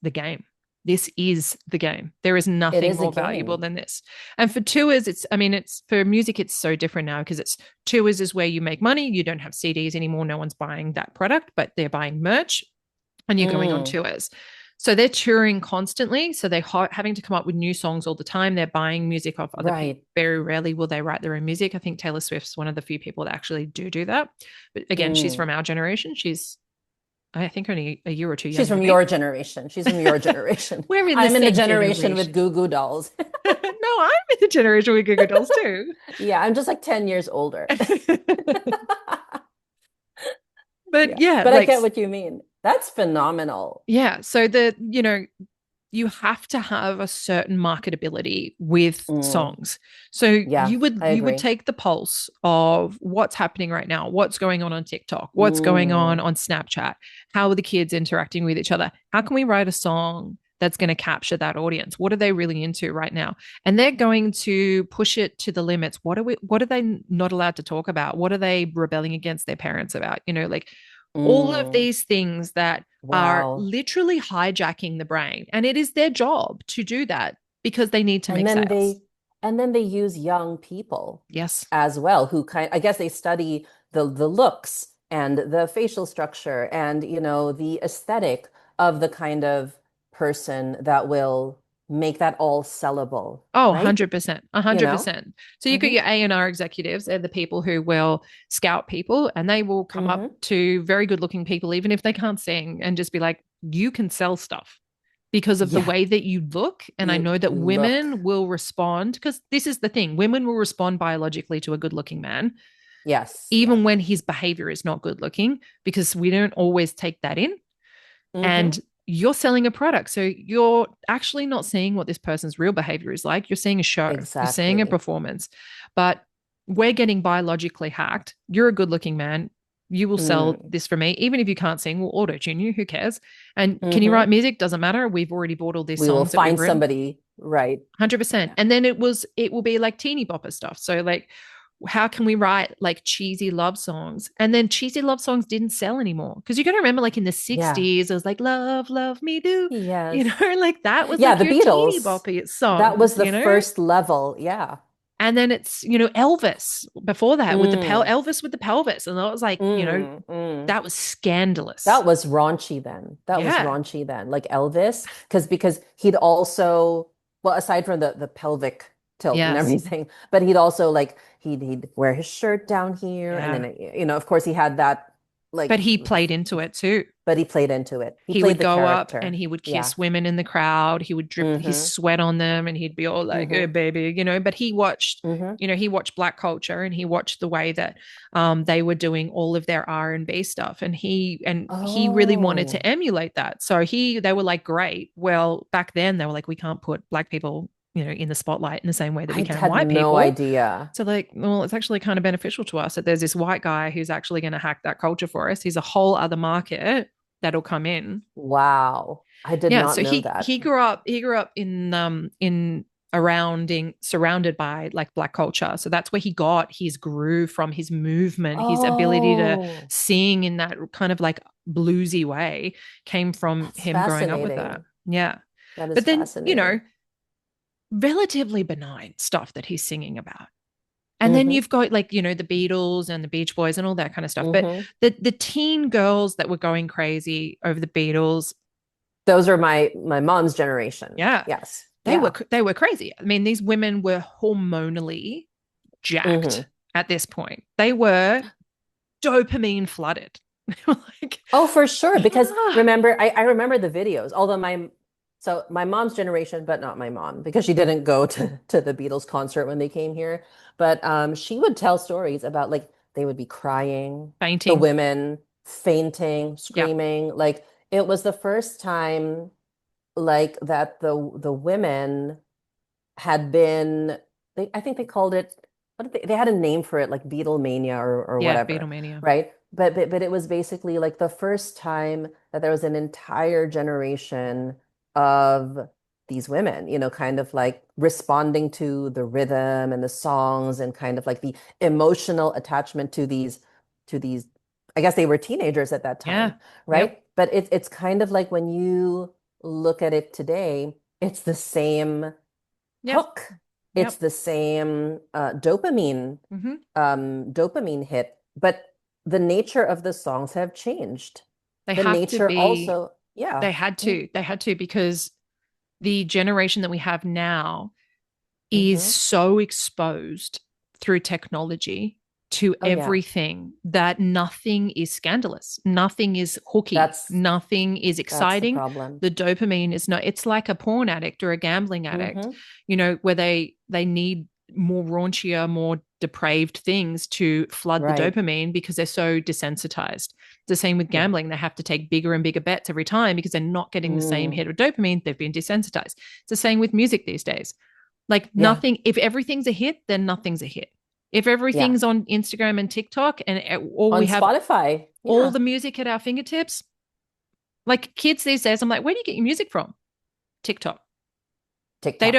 Speaker 2: the game. This is the game. There is
Speaker 1: It
Speaker 2: nothing
Speaker 1: is a
Speaker 2: more valuable
Speaker 1: game.
Speaker 2: than this. And for tours, it's, I mean, it's for music, it's so different now because it's tours is where you make money. You don't have CDs anymore. No one's buying that product, but they're buying merch and you're going on
Speaker 1: Mm.
Speaker 2: tours. So they're touring constantly. So they're having to come up with new songs all the time. They're buying music off other people.
Speaker 1: Right.
Speaker 2: Very rarely will they write their own music. I think Taylor Swift's one of the few people that actually do that. But again, she's
Speaker 1: Mm.
Speaker 2: from our generation. She's, I think, only a year or two
Speaker 1: She's
Speaker 2: younger
Speaker 1: from
Speaker 2: than me.
Speaker 1: your generation. She's from your generation.
Speaker 2: We're in the
Speaker 1: I'm in the
Speaker 2: same
Speaker 1: generation with
Speaker 2: generation.
Speaker 1: Goo Goo Dolls.
Speaker 2: No, I'm in the generation with Goo Goo Dolls too.
Speaker 1: Yeah, I'm just like 10 years older.
Speaker 2: But
Speaker 1: Yeah,
Speaker 2: yeah,
Speaker 1: but I
Speaker 2: like,
Speaker 1: get what you mean. That's phenomenal.
Speaker 2: yeah. So you have to have a certain marketability with
Speaker 1: Mm.
Speaker 2: songs. So
Speaker 1: Yeah, I
Speaker 2: you would
Speaker 1: agree.
Speaker 2: take the pulse of what's happening right now, what's going on TikTok, what's going
Speaker 1: Mm.
Speaker 2: on Snapchat, how are the kids interacting with each other? How can we write a song that's going to capture that audience? What are they really into right now? And they're going to push it to the limits. What are they not allowed to talk about? What are they rebelling against their parents about? Like all of
Speaker 1: Mm.
Speaker 2: these things that are
Speaker 1: Wow.
Speaker 2: literally hijacking the brain. And it is their job to do that because they need to
Speaker 1: And
Speaker 2: make
Speaker 1: then
Speaker 2: sales.
Speaker 1: they use young people
Speaker 2: Yes.
Speaker 1: as well who I guess they study the looks and the facial structure and the aesthetic of the kind of person that will make that all sellable,
Speaker 2: Oh,
Speaker 1: right?
Speaker 2: 100%.
Speaker 1: You know?
Speaker 2: 100%. So you got
Speaker 1: Mm-hmm.
Speaker 2: your A&R executives, they're the people who will scout people and they will come up
Speaker 1: Mm-hmm.
Speaker 2: to very good looking people, even if they can't sing, and just be like, you can sell stuff because of the
Speaker 1: Yeah,
Speaker 2: way that you look. And I know that
Speaker 1: you look.
Speaker 2: women will respond, because this is the thing, women will respond biologically to a good looking man,
Speaker 1: Yes, yeah.
Speaker 2: even when his behavior is not good looking, because we don't always take that in.
Speaker 1: Mm-hmm.
Speaker 2: And you're selling a product. So you're actually not seeing what this person's real behavior is like. You're seeing a show, you're seeing a
Speaker 1: Exactly.
Speaker 2: performance, but we're getting biologically hacked. You're a good looking man. You will sell
Speaker 1: Mm.
Speaker 2: this for me. Even if you can't sing, we'll auto tune you. Who cares? And can you write
Speaker 1: Mm-hmm.
Speaker 2: music? Doesn't matter. We've already bought all these
Speaker 1: We will
Speaker 2: songs that we've
Speaker 1: find
Speaker 2: written.
Speaker 1: somebody, right?
Speaker 2: 100%.
Speaker 1: Yeah.
Speaker 2: And then it will be like teeny bopper stuff. So like, how can we write like cheesy love songs? And then cheesy love songs didn't sell anymore. Because you got to remember, like in the
Speaker 1: Yeah.
Speaker 2: 60s, it was like, love, love me do.
Speaker 1: Yes.
Speaker 2: Like that was
Speaker 1: Yeah,
Speaker 2: like
Speaker 1: the
Speaker 2: your teeny
Speaker 1: Beatles.
Speaker 2: boppy
Speaker 1: That was the
Speaker 2: songs.
Speaker 1: first level. Yeah.
Speaker 2: And then it's, Elvis before that with
Speaker 1: Mm,
Speaker 2: Elvis with the pelvis. And that was like,
Speaker 1: mm.
Speaker 2: that was scandalous.
Speaker 1: That was raunchy then. That was
Speaker 2: Yeah.
Speaker 1: raunchy then. Like Elvis, because he'd also, well, aside from the pelvic tilt and
Speaker 2: Yes.
Speaker 1: everything, but he'd also like he'd wear his shirt down here, and
Speaker 2: Yeah.
Speaker 1: then of course he had that
Speaker 2: But
Speaker 1: like,
Speaker 2: he played into it too.
Speaker 1: but he played into it. He
Speaker 2: He
Speaker 1: played
Speaker 2: would
Speaker 1: the
Speaker 2: go up and
Speaker 1: character.
Speaker 2: he would
Speaker 1: Yeah.
Speaker 2: kiss women in the crowd. He would drip his
Speaker 1: Mm-hmm.
Speaker 2: sweat on them and he'd be all like, oh,
Speaker 1: Mm-hmm.
Speaker 2: baby, But
Speaker 1: Mm-hmm.
Speaker 2: he watched black culture and he watched the way that they were doing all of their R&B stuff. And he really wanted
Speaker 1: Oh,
Speaker 2: to emulate that. So they were like, great. Well, back then they were like, we can't put black people, in the spotlight in the same way that we
Speaker 1: I
Speaker 2: can
Speaker 1: had
Speaker 2: white
Speaker 1: no
Speaker 2: people.
Speaker 1: idea.
Speaker 2: So like, well, it's actually kind of beneficial to us that there's this white guy who's actually going to hack that culture for us. He's a whole other market that'll come in.
Speaker 1: Wow. I did
Speaker 2: Yeah,
Speaker 1: not
Speaker 2: so
Speaker 1: know
Speaker 2: he
Speaker 1: that.
Speaker 2: he grew up in surrounding surrounded by like black culture. So that's where he got his groove from, his movement, his ability to
Speaker 1: Oh,
Speaker 2: sing in that kind of like bluesy way came from
Speaker 1: that's
Speaker 2: him growing up with that.
Speaker 1: fascinating.
Speaker 2: Yeah.
Speaker 1: That is
Speaker 2: But then,
Speaker 1: fascinating.
Speaker 2: relatively benign stuff that he's singing about. And then
Speaker 1: Mm-hmm.
Speaker 2: you've got like, the Beatles and the Beach Boys and all that kind of stuff. But
Speaker 1: Mm-hmm.
Speaker 2: the teen girls that were going crazy over the Beatles,
Speaker 1: Those are my mom's generation.
Speaker 2: yeah,
Speaker 1: Yes.
Speaker 2: they were
Speaker 1: Yeah.
Speaker 2: they were crazy. I mean, these women were hormonally
Speaker 1: Mm-hmm.
Speaker 2: jacked at this point. They were dopamine flooded. They were like,
Speaker 1: Oh, for sure. Because
Speaker 2: ah,
Speaker 1: remember, I remember the videos, although my mom's generation, but not my mom, because she didn't go to the Beatles concert when they came here. But she would tell stories about like they would be crying, the
Speaker 2: fainting.
Speaker 1: women fainting,
Speaker 2: Yeah,
Speaker 1: screaming. Like it was the first time like that the women had been I think they called it what did they had a name for it like Beatlemania or
Speaker 2: yeah,
Speaker 1: whatever,
Speaker 2: Beatlemania.
Speaker 1: right? But it was basically like the first time that there was an entire generation of these women, kind of like responding to the rhythm and the songs and kind of like the emotional attachment to these I guess they were teenagers at that time,
Speaker 2: Yeah, yep,
Speaker 1: right? But it's kind of like when you look at it today, it's the same
Speaker 2: yep,
Speaker 1: hook. It's
Speaker 2: yep.
Speaker 1: the same
Speaker 2: Mm-hmm.
Speaker 1: dopamine hit, but the nature of the songs have changed.
Speaker 2: They
Speaker 1: The
Speaker 2: have to
Speaker 1: nature
Speaker 2: be.
Speaker 1: also, yeah.
Speaker 2: They had
Speaker 1: Mm,
Speaker 2: to. They had to because the generation that we have now is
Speaker 1: hmm.
Speaker 2: so exposed through technology to
Speaker 1: Oh yeah.
Speaker 2: everything that nothing is scandalous, nothing is hooky,
Speaker 1: That's
Speaker 2: nothing is
Speaker 1: that's the
Speaker 2: exciting.
Speaker 1: problem.
Speaker 2: The dopamine is not, it's like a porn addict or a gambling addict,
Speaker 1: Hmm.
Speaker 2: where they need more raunchier, more depraved things to flood the
Speaker 1: Right.
Speaker 2: dopamine because they're so desensitized. It's the same with
Speaker 1: Yeah.
Speaker 2: gambling. They have to take bigger and bigger bets every time because they're not getting the same
Speaker 1: Mm,
Speaker 2: hit of dopamine. They've been desensitized. It's the same with music these days. Like
Speaker 1: yeah.
Speaker 2: nothing, if everything's a hit, then nothing's a hit. If
Speaker 1: Yeah.
Speaker 2: everything's on Instagram and TikTok and all
Speaker 1: On
Speaker 2: we have
Speaker 1: Spotify,
Speaker 2: all
Speaker 1: yeah.
Speaker 2: the music at our fingertips, like kids these days, I'm like, where do you get your music from? TikTok. They
Speaker 1: TikTok.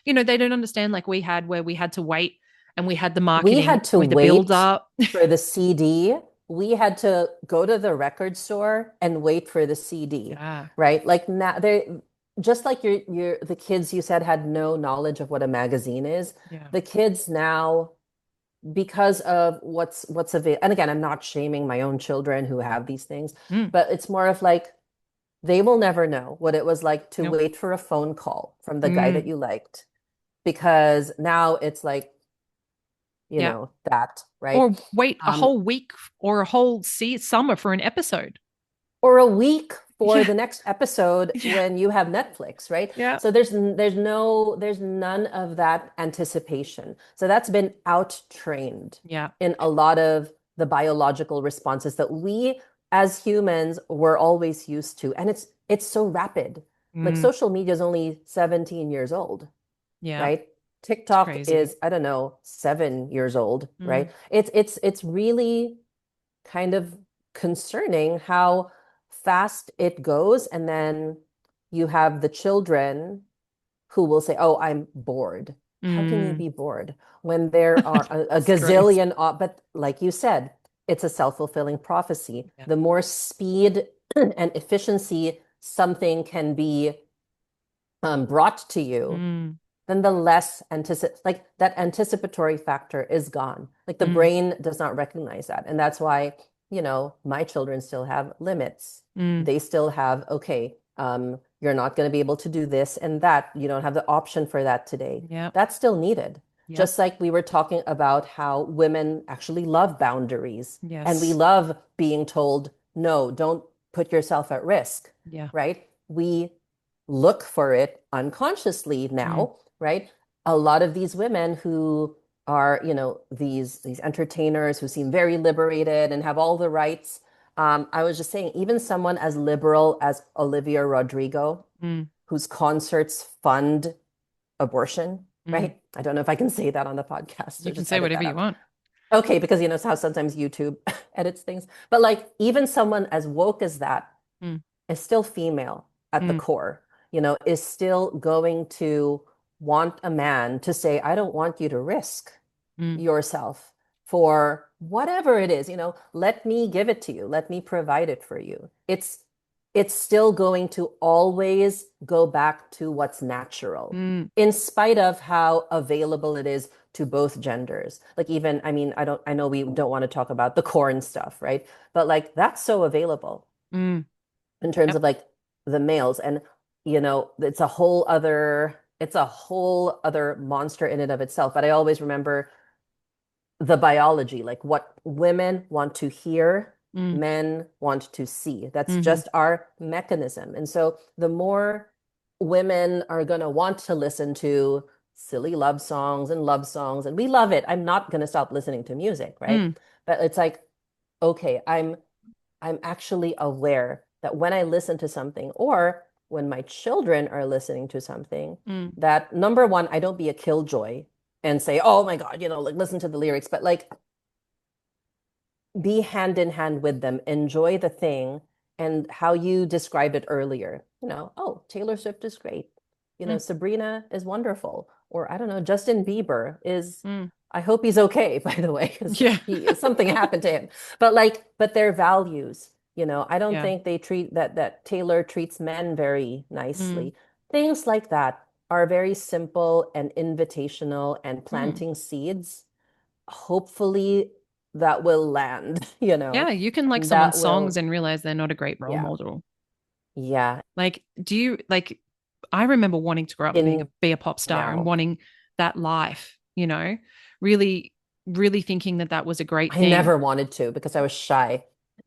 Speaker 2: don't, they don't understand like we had where we had to wait and we had the
Speaker 1: We
Speaker 2: marketing,
Speaker 1: had to
Speaker 2: with the build
Speaker 1: wait
Speaker 2: up.
Speaker 1: for the CD. We had to go to the record store and wait for the CD,
Speaker 2: Yeah.
Speaker 1: right? Like now they just like your the kids you said had no knowledge of what a magazine is.
Speaker 2: Yeah.
Speaker 1: The kids now, because of what's available, and again, I'm not shaming my own children who have these things,
Speaker 2: Mm.
Speaker 1: but it's more of like they will never know what it was like to
Speaker 2: Nope.
Speaker 1: wait for a phone call from the guy that
Speaker 2: Mm.
Speaker 1: you liked because now it's like
Speaker 2: Yeah.
Speaker 1: that, right?
Speaker 2: Or wait a
Speaker 1: Um,
Speaker 2: whole week or a whole summer for an episode.
Speaker 1: or a week for
Speaker 2: Yeah.
Speaker 1: the next episode
Speaker 2: Yeah.
Speaker 1: when you have Netflix, right?
Speaker 2: Yeah.
Speaker 1: So there's none of that anticipation. So that's been out trained
Speaker 2: Yeah.
Speaker 1: in a lot of the biological responses that we as humans were always used to. And it's so rapid. Like
Speaker 2: Mm.
Speaker 1: social media is only 17 years old,
Speaker 2: Yeah.
Speaker 1: right?
Speaker 2: It's
Speaker 1: TikTok
Speaker 2: crazy.
Speaker 1: is, I don't know, 7 years old,
Speaker 2: Mm.
Speaker 1: right? It's really kind of concerning how fast it goes. And then you have the children who will say, "Oh, I'm bored." How can you
Speaker 2: Mm.
Speaker 1: be bored when there are a
Speaker 2: It's gross.
Speaker 1: gazillion, but like you said, it's a self-fulfilling prophecy.
Speaker 2: Yeah.
Speaker 1: The more speed and efficiency something can be brought to you,
Speaker 2: Mm.
Speaker 1: then the less like that anticipatory factor is gone. Like the
Speaker 2: Mm.
Speaker 1: brain does not recognize that. And that's why, my children still have limits.
Speaker 2: Mm.
Speaker 1: They still have, okay, you're not going to be able to do this and that. You don't have the option for that today.
Speaker 2: Yep.
Speaker 1: That's still needed.
Speaker 2: Yep.
Speaker 1: Just like we were talking about how women actually love boundaries and we
Speaker 2: Yes.
Speaker 1: love being told, no, don't put yourself at risk,
Speaker 2: Yeah.
Speaker 1: right? We look for it unconsciously
Speaker 2: Mm.
Speaker 1: now, right? A lot of these women who are, these entertainers who seem very liberated and have all the rights. I was just saying, even someone as liberal as Olivia Rodrigo,
Speaker 2: Mm.
Speaker 1: whose concerts fund abortion,
Speaker 2: Mm.
Speaker 1: right? I don't know if I can say that on the podcast, so
Speaker 2: You can
Speaker 1: just
Speaker 2: say
Speaker 1: edit
Speaker 2: whatever
Speaker 1: that
Speaker 2: you
Speaker 1: out.
Speaker 2: want.
Speaker 1: Okay, because how sometimes YouTube edits things. But like even someone as woke as that
Speaker 2: Mm,
Speaker 1: is still female at the
Speaker 2: mm,
Speaker 1: core, is still going to want a man to say, I don't want you to risk
Speaker 2: mm,
Speaker 1: yourself for whatever it is, let me give it to you. Let me provide it for you. It's still going to always go back to what's natural,
Speaker 2: mm.
Speaker 1: in spite of how available it is to both genders. Like even, I mean, I know we don't want to talk about the corn stuff, right? But like that's so available
Speaker 2: Mm.
Speaker 1: in terms
Speaker 2: Yep.
Speaker 1: of like the males. And it's a whole other monster in and of itself. But I always remember the biology, like what women want to hear,
Speaker 2: Mm,
Speaker 1: men want to see. That's
Speaker 2: mm-hmm.
Speaker 1: just our mechanism. And so the more women are going to want to listen to silly love songs, and we love it. I'm not going to stop listening to music, right?
Speaker 2: Mm,
Speaker 1: But it's like, okay, I'm actually aware that when I listen to something or when my children are listening to something,
Speaker 2: mm,
Speaker 1: that number one, I don't be a killjoy and say, oh my God, like listen to the lyrics, but like be hand in hand with them, enjoy the thing, and how you described it earlier. Oh, Taylor Swift is great.
Speaker 2: mm,
Speaker 1: Sabrina is wonderful. Or I don't know, Justin Bieber is,
Speaker 2: mm.
Speaker 1: I hope he's okay, by the way, because
Speaker 2: Yeah.
Speaker 1: he something happened to him. But their values, I don't
Speaker 2: Yeah.
Speaker 1: think they treat that Taylor treats men very
Speaker 2: Mm,
Speaker 1: nicely. Things like that are very simple and invitational and
Speaker 2: mm.
Speaker 1: planting seeds. Hopefully that will land,
Speaker 2: Yeah, you can like someone's
Speaker 1: that
Speaker 2: songs
Speaker 1: will,
Speaker 2: and realize they're not a great role
Speaker 1: yeah,
Speaker 2: model.
Speaker 1: yeah,
Speaker 2: Like, do you like I remember wanting to grow up and
Speaker 1: in
Speaker 2: be a pop star and
Speaker 1: now.
Speaker 2: wanting that life, really, really thinking that that was a great
Speaker 1: I
Speaker 2: thing.
Speaker 1: never wanted to because I was shy.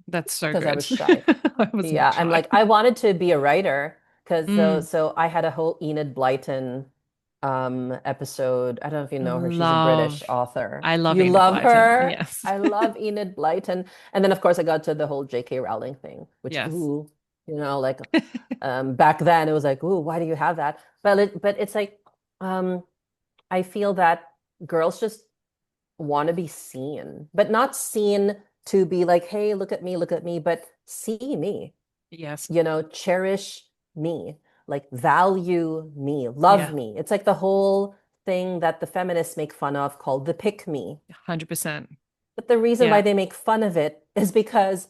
Speaker 2: That's so
Speaker 1: Because I
Speaker 2: good.
Speaker 1: was shy.
Speaker 2: I was
Speaker 1: Yeah,
Speaker 2: not
Speaker 1: I'm
Speaker 2: shy.
Speaker 1: like, I wanted to be a writer because so
Speaker 2: Mm,
Speaker 1: so I had a whole Enid Blyton episode. I don't know if you know her. She's a British
Speaker 2: love.
Speaker 1: author.
Speaker 2: I love
Speaker 1: You
Speaker 2: Enid
Speaker 1: love
Speaker 2: Blyton.
Speaker 1: her?
Speaker 2: Yes.
Speaker 1: I love Enid Blyton. And then of course I got to the whole J.K. Rowling thing, which
Speaker 2: Yes.
Speaker 1: ooh, like back then it was like, ooh, why do you have that? But it's like um I feel that girls just want to be seen, but not seen to be like, hey, look at me, but see me,
Speaker 2: Yes.
Speaker 1: cherish me, like value me, love
Speaker 2: Yeah.
Speaker 1: me. It's like the whole thing that the feminists make fun of called the pick me.
Speaker 2: 100%.
Speaker 1: But the reason why
Speaker 2: Yeah.
Speaker 1: they make fun of it is because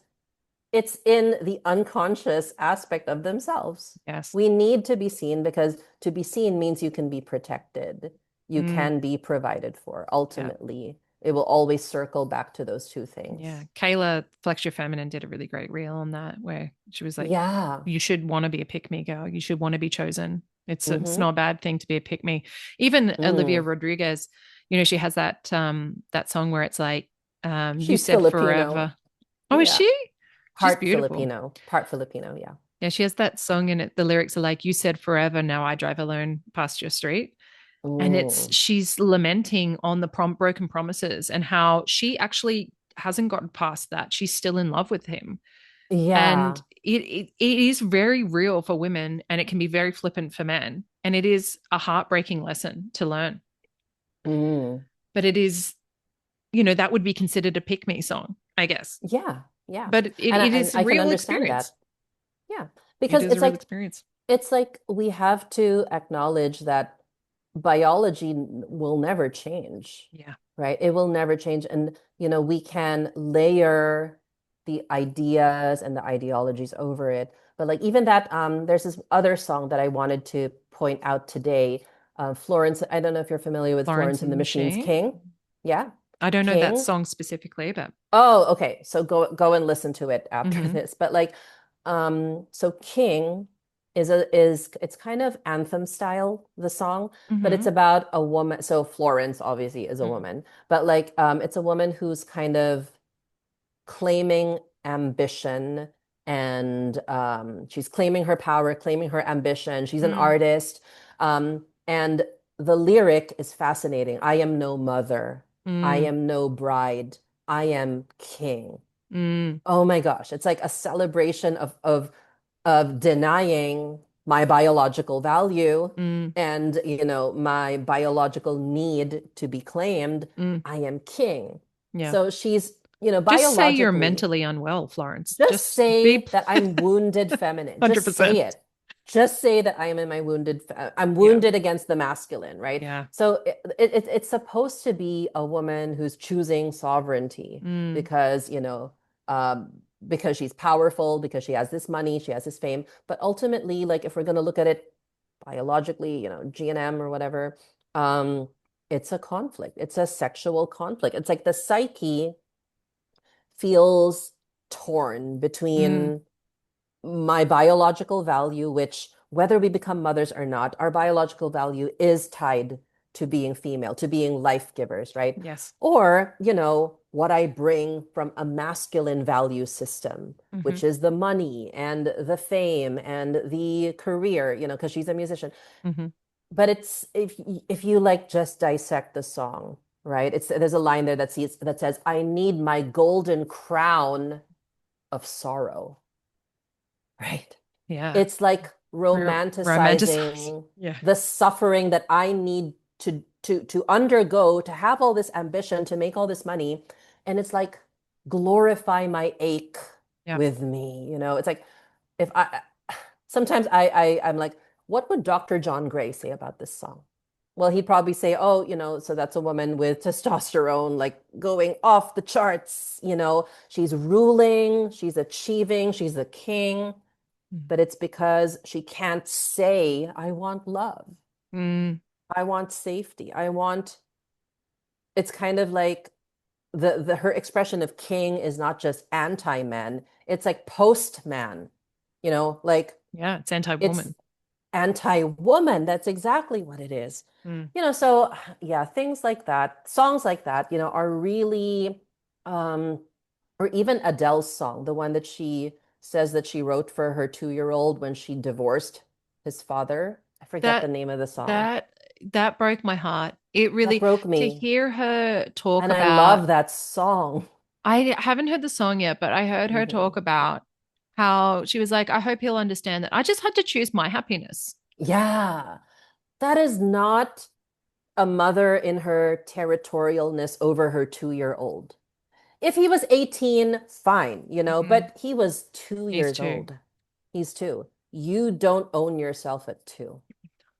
Speaker 1: it's in the unconscious aspect of themselves.
Speaker 2: Yes.
Speaker 1: We need to be seen because to be seen means you can be protected. You
Speaker 2: Mm,
Speaker 1: can be provided for.
Speaker 2: yeah.
Speaker 1: Ultimately, it will always circle back to those two
Speaker 2: Yeah.
Speaker 1: things.
Speaker 2: Kayla Flex Your Feminine did a really great reel on that where she was like,
Speaker 1: Yeah.
Speaker 2: you should want to be a pick me girl. You should want to be chosen. It's
Speaker 1: Mm-hmm.
Speaker 2: not a bad thing to be a pick me. Even Olivia
Speaker 1: Mm.
Speaker 2: Rodriguez, she has that song where it's like, you
Speaker 1: She's
Speaker 2: said
Speaker 1: Filipino.
Speaker 2: forever. Oh, is
Speaker 1: Yeah.
Speaker 2: she? She's
Speaker 1: Part
Speaker 2: beautiful.
Speaker 1: Filipino. Part Filipino. Yeah.
Speaker 2: Yeah, she has that song and the lyrics are like, you said forever, now I drive alone past your street. And it's
Speaker 1: Mm.
Speaker 2: she's lamenting on the broken promises and how she actually hasn't gotten past that. She's still in love with him. And
Speaker 1: Yeah.
Speaker 2: it is very real for women and it can be very flippant for men. And it is a heartbreaking lesson to learn.
Speaker 1: Mm.
Speaker 2: But it is, that would be considered a pick me song, I guess.
Speaker 1: Yeah. Yeah.
Speaker 2: But it,
Speaker 1: And I,
Speaker 2: it
Speaker 1: and
Speaker 2: is
Speaker 1: I can
Speaker 2: real
Speaker 1: understand
Speaker 2: experience.
Speaker 1: that. Yeah.
Speaker 2: It
Speaker 1: Because
Speaker 2: is a
Speaker 1: it's
Speaker 2: real
Speaker 1: like
Speaker 2: experience.
Speaker 1: it's like we have to acknowledge that biology will never change,
Speaker 2: Yeah.
Speaker 1: right? It will never change. And, we can layer the ideas and the ideologies over it. But like even that, there's this other song that I wanted to point out today. Florence, I don't know if you're familiar with
Speaker 2: Florence
Speaker 1: Florence and
Speaker 2: and
Speaker 1: the
Speaker 2: the
Speaker 1: Machine's
Speaker 2: Machine.
Speaker 1: King. Yeah.
Speaker 2: I don't know that
Speaker 1: King.
Speaker 2: song specifically, but
Speaker 1: Oh, okay. So go and listen to it after
Speaker 2: mm-hmm,
Speaker 1: this. But like, so King is it's kind of anthem style, the song, but it's
Speaker 2: mm-hmm,
Speaker 1: about a woman. So Florence obviously is a
Speaker 2: mm,
Speaker 1: woman, but like it's a woman who's kind of claiming ambition and she's claiming her power, claiming her ambition. She's an
Speaker 2: mm,
Speaker 1: artist. And the lyric is fascinating. I am no mother. I
Speaker 2: mm,
Speaker 1: am no bride. I am king.
Speaker 2: mm,
Speaker 1: Oh my gosh, it's like a celebration of denying my biological value
Speaker 2: mm,
Speaker 1: and my biological need to be claimed.
Speaker 2: mm.
Speaker 1: I am king.
Speaker 2: Yeah.
Speaker 1: So she's
Speaker 2: Just say you're
Speaker 1: biologically,
Speaker 2: mentally unwell, Florence.
Speaker 1: just
Speaker 2: Just be
Speaker 1: say that I'm wounded feminine. Just say
Speaker 2: 100%.
Speaker 1: it. Just say that I am in I'm
Speaker 2: Yeah.
Speaker 1: wounded against the masculine, right?
Speaker 2: Yeah.
Speaker 1: So it's supposed to be a woman who's choosing sovereignty
Speaker 2: Mm,
Speaker 1: because, um, because she's powerful, because she has this money, she has this fame. But ultimately, like if we're going to look at it biologically, GNM or whatever, um, it's a conflict. It's a sexual conflict. It's like the psyche feels torn
Speaker 2: mm,
Speaker 1: between my biological value, which whether we become mothers or not, our biological value is tied to being female, to being life givers, right?
Speaker 2: yes.
Speaker 1: Or, what I bring from a masculine value system,
Speaker 2: Mm-hmm.
Speaker 1: which is the money and the fame and the career, because she's a musician.
Speaker 2: Mm-hmm.
Speaker 1: But it's if you like just dissect the song, right? There's a line there that says, "I need my golden crown of sorrow," right?
Speaker 2: Yeah.
Speaker 1: It's like
Speaker 2: Romanticize.
Speaker 1: romanticizing
Speaker 2: Yeah.
Speaker 1: the suffering that I need to undergo to have all this ambition to make all this money. And it's like glorify my ache
Speaker 2: Yeah.
Speaker 1: with me. It's like if I sometimes I'm like, what would Dr. John Gray say about this song? Well, he'd probably say, oh, so that's a woman with testosterone, like going off the charts, she's ruling, she's achieving, she's the king, but it's because she can't say, I want love.
Speaker 2: Mm,
Speaker 1: I want safety. It's kind of like her expression of king is not just anti-man, it's like post-man, like
Speaker 2: yeah. It's
Speaker 1: it's
Speaker 2: anti-woman.
Speaker 1: anti-woman. That's exactly what it is.
Speaker 2: Mm.
Speaker 1: So yeah, things like that, songs like that, are really, um, or even Adele's song, the one that she says that she wrote for her 2-year-old when she divorced his father. I forget the
Speaker 2: That
Speaker 1: name of the song.
Speaker 2: that that broke my heart. It
Speaker 1: That
Speaker 2: really
Speaker 1: broke
Speaker 2: to
Speaker 1: me.
Speaker 2: hear her talk
Speaker 1: And I
Speaker 2: about
Speaker 1: love that song.
Speaker 2: I haven't heard the song yet, but I heard her
Speaker 1: Mhm.
Speaker 2: talk about how she was like, I hope he'll understand that I just had to choose my happiness.
Speaker 1: Yeah, that is not a mother in her territorialness over her 2-year-old. If he was 18, fine,
Speaker 2: Mm,
Speaker 1: but he was two
Speaker 2: he's
Speaker 1: years
Speaker 2: two.
Speaker 1: old. He's two. You don't own yourself at two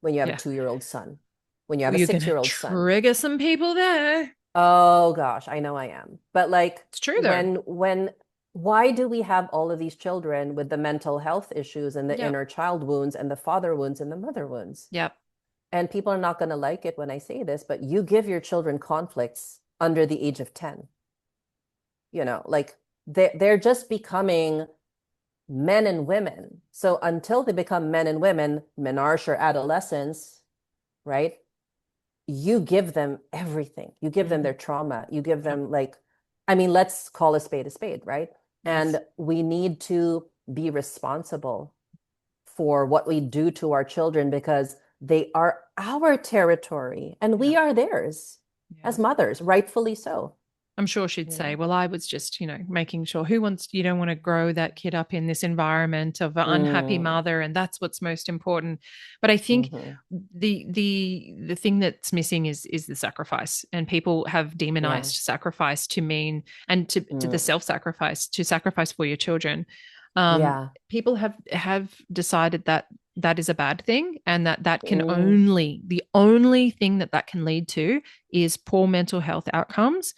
Speaker 1: when you have a
Speaker 2: Yeah.
Speaker 1: 2-year-old son, when you have
Speaker 2: Well,
Speaker 1: a
Speaker 2: you're gonna
Speaker 1: 6-year-old son.
Speaker 2: trigger some people there.
Speaker 1: Oh gosh, I know I am. But like
Speaker 2: It's true though.
Speaker 1: why do we have all of these children with the mental health issues and the
Speaker 2: Yep.
Speaker 1: inner child wounds and the father wounds and the mother wounds?
Speaker 2: Yep.
Speaker 1: And people are not going to like it when I say this, but you give your children conflicts under the age of 10. Like they're just becoming men and women. So until they become men and women, menarche or adolescence, right? You give them everything. You give them
Speaker 2: Hmm.
Speaker 1: their trauma. You give
Speaker 2: Yep.
Speaker 1: them like, I mean, let's call a spade, right?
Speaker 2: Yes.
Speaker 1: And we need to be responsible for what we do to our children because they are our territory and we
Speaker 2: Yeah.
Speaker 1: are theirs
Speaker 2: Yeah.
Speaker 1: as mothers, rightfully so.
Speaker 2: I'm sure she'd
Speaker 1: You
Speaker 2: say,
Speaker 1: know?
Speaker 2: well, I was just, making sure you don't want to grow that kid up in this environment of an unhappy
Speaker 1: Mm,
Speaker 2: mother. And that's what's most important. But I think
Speaker 1: hmm.
Speaker 2: the thing that's missing is the sacrifice. And people have
Speaker 1: Yeah.
Speaker 2: demonized sacrifice to mean and to the
Speaker 1: Mm,
Speaker 2: self-sacrifice, to sacrifice for your children.
Speaker 1: yeah.
Speaker 2: People have decided that that is a bad thing and that can
Speaker 1: Mm,
Speaker 2: only the only thing that can lead to is poor mental health outcomes,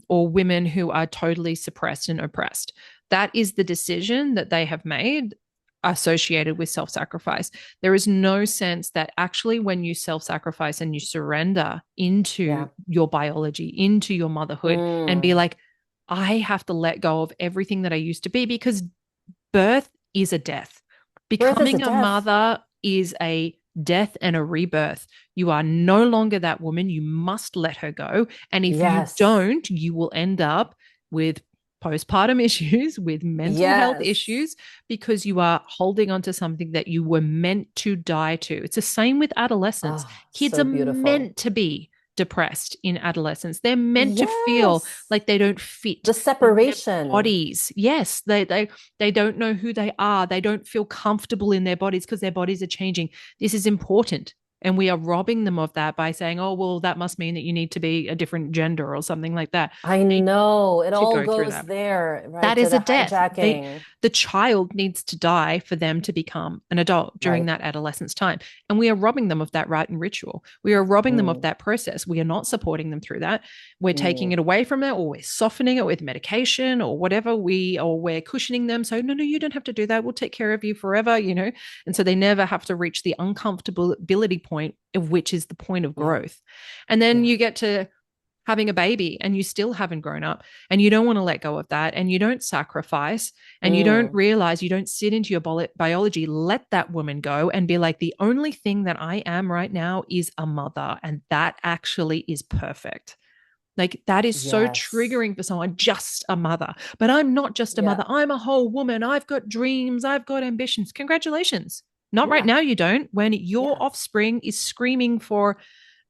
Speaker 2: or women who are totally suppressed and oppressed. That is the decision that they have made associated with self sacrifice. There is no sense that actually, when you self sacrifice and you surrender into
Speaker 1: yeah.
Speaker 2: your biology, into your motherhood, and be
Speaker 1: Mm.
Speaker 2: like, I have to let go of everything that I used to be because birth is a death.
Speaker 1: Birth is a
Speaker 2: Becoming a
Speaker 1: death.
Speaker 2: mother is a death and a rebirth. You are no longer that woman. You must let her go. And if you
Speaker 1: Yes.
Speaker 2: don't, you will end up with postpartum issues, with mental health
Speaker 1: Yes.
Speaker 2: issues, because you are holding on to something that you were meant to die to. It's the same with adolescence.
Speaker 1: Oh,
Speaker 2: Kids
Speaker 1: so
Speaker 2: are
Speaker 1: beautiful.
Speaker 2: meant to be depressed in adolescence. They're meant to feel
Speaker 1: Yes.
Speaker 2: like they don't fit
Speaker 1: The
Speaker 2: in their
Speaker 1: separation.
Speaker 2: bodies. Yes, they don't know who they are. They don't feel comfortable in their bodies because their bodies are changing. This is important. And we are robbing them of that by saying, oh, well, that must mean that you need to be a different gender or something like that.
Speaker 1: I
Speaker 2: They need
Speaker 1: know it
Speaker 2: to
Speaker 1: all
Speaker 2: go through
Speaker 1: goes
Speaker 2: that.
Speaker 1: there, right,
Speaker 2: That
Speaker 1: to
Speaker 2: is
Speaker 1: the
Speaker 2: a death.
Speaker 1: hijacking,
Speaker 2: The child needs to die for them to become an adult during
Speaker 1: right?
Speaker 2: that adolescence time. And we are robbing them of that right and ritual. We are robbing them of
Speaker 1: Mm,
Speaker 2: that process. We are not supporting them through that. We're taking
Speaker 1: mm,
Speaker 2: it away from them, or we're softening it with medication or whatever or we're cushioning them. So, no, you don't have to do that. We'll take care of you forever, you know? And so they never have to reach the uncomfortability point, of which is the point of
Speaker 1: yeah,
Speaker 2: growth. And then
Speaker 1: yeah.
Speaker 2: you get to having a baby and you still haven't grown up and you don't want to let go of that and you don't sacrifice and you don't
Speaker 1: Mm,
Speaker 2: realize, you don't sit into your biology, let that woman go and be like, the only thing that I am right now is a mother, and that actually is perfect. Like, that is so
Speaker 1: yes.
Speaker 2: triggering for someone, just a mother. But I'm not just a
Speaker 1: Yeah.
Speaker 2: mother. I'm a whole woman. I've got dreams. I've got ambitions. Congratulations. Not right
Speaker 1: Yeah.
Speaker 2: now, you don't. When your
Speaker 1: Yeah.
Speaker 2: offspring is screaming for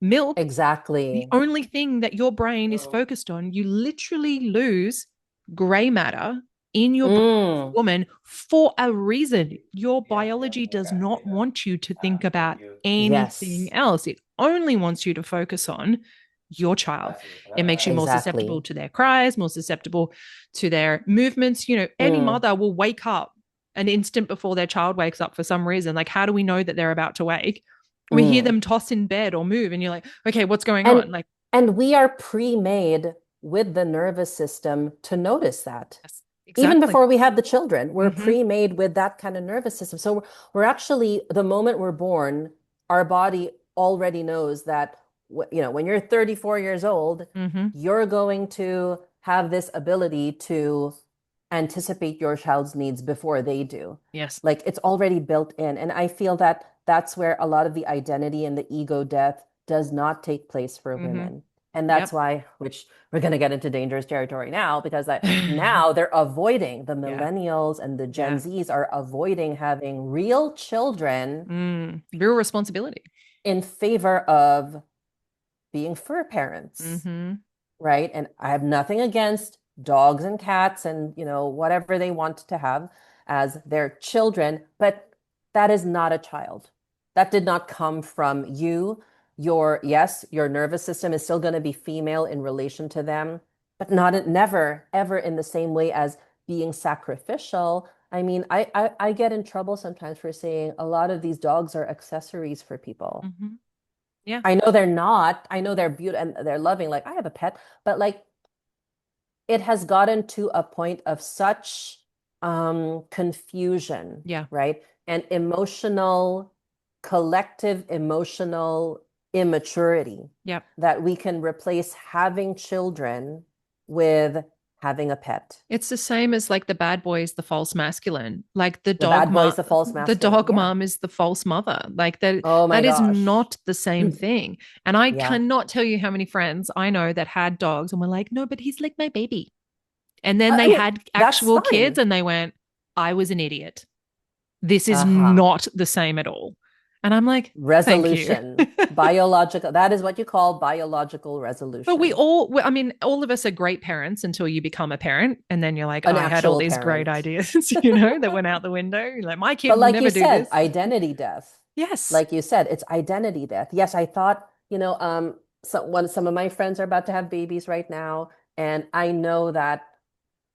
Speaker 2: milk, the
Speaker 1: Exactly.
Speaker 2: only thing that your brain is focused on, you literally lose gray matter in your brain as a
Speaker 1: Mm,
Speaker 2: woman for a reason. Your biology does not want you to think about anything
Speaker 1: yes.
Speaker 2: else. It only wants you to focus on your child. It makes you more susceptible
Speaker 1: Exactly.
Speaker 2: to their cries, more susceptible to their movements. You know, any
Speaker 1: Mm,
Speaker 2: mother will wake up an instant before their child wakes up for some reason. Like, how do we know that they're about to wake? We hear
Speaker 1: mm.
Speaker 2: them toss in bed or move, and you're like, okay, what's going
Speaker 1: And
Speaker 2: on? Like,
Speaker 1: and we are pre-made with the nervous system to notice that.
Speaker 2: yes,
Speaker 1: Even
Speaker 2: exactly.
Speaker 1: before we have the children, we're
Speaker 2: Mm-hmm.
Speaker 1: pre-made with that kind of nervous system. So we're actually, the moment we're born, our body already knows that, when you're 34 years old,
Speaker 2: Mm-hmm.
Speaker 1: you're going to have this ability to anticipate your child's needs before they do.
Speaker 2: Yes.
Speaker 1: Like it's already built in. And I feel that that's where a lot of the identity and the ego death does not take place for
Speaker 2: Mm-hmm.
Speaker 1: women. And that's
Speaker 2: Yep.
Speaker 1: why, which we're going to get into dangerous territory now, because now they're avoiding, the
Speaker 2: Yeah.
Speaker 1: millennials and the Gen
Speaker 2: Yeah.
Speaker 1: Zs are avoiding having real children
Speaker 2: Real responsibility.
Speaker 1: in favor of being fur parents,
Speaker 2: Mm-hmm.
Speaker 1: right? And I have nothing against dogs and cats and, whatever they want to have as their children, but that is not a child. That did not come from you. Yes, your nervous system is still going to be female in relation to them, but never, ever in the same way as being sacrificial. I mean, I get in trouble sometimes for saying a lot of these dogs are accessories for people.
Speaker 2: Mm-hmm. Yeah.
Speaker 1: I know they're not. I know they're beautiful and they're loving. Like I have a pet, but like it has gotten to a point of such confusion,
Speaker 2: Yeah.
Speaker 1: right? And collective emotional immaturity
Speaker 2: Yep.
Speaker 1: that we can replace having children with having a pet.
Speaker 2: It's the same as like the bad boy is the false masculine. Like
Speaker 1: The bad boy is the false
Speaker 2: the
Speaker 1: masculine.
Speaker 2: dog
Speaker 1: Yeah.
Speaker 2: mom is the false mother. Like that
Speaker 1: Oh my
Speaker 2: that is
Speaker 1: gosh.
Speaker 2: not the same thing. And I
Speaker 1: Yeah.
Speaker 2: cannot tell you how many friends I know that had dogs and were like, no, but he's like my baby. And then
Speaker 1: I
Speaker 2: they
Speaker 1: mean,
Speaker 2: had
Speaker 1: that's
Speaker 2: actual kids
Speaker 1: fine.
Speaker 2: and they went, I was an idiot. This is
Speaker 1: Uh-huh.
Speaker 2: not the same at all. And I'm like, thank you.
Speaker 1: Resolution. Biological. That is what you call biological
Speaker 2: But
Speaker 1: resolution.
Speaker 2: I mean, all of us are great parents until you become a parent. And then you're like,
Speaker 1: An
Speaker 2: I had all
Speaker 1: actual
Speaker 2: these great
Speaker 1: parent.
Speaker 2: ideas, that went out the window. You're like, my kid
Speaker 1: But
Speaker 2: will
Speaker 1: like you
Speaker 2: never do
Speaker 1: said,
Speaker 2: this.
Speaker 1: identity death.
Speaker 2: Yes.
Speaker 1: Like you said, it's identity death. Yes, I thought, some of my friends are about to have babies right now, and I know that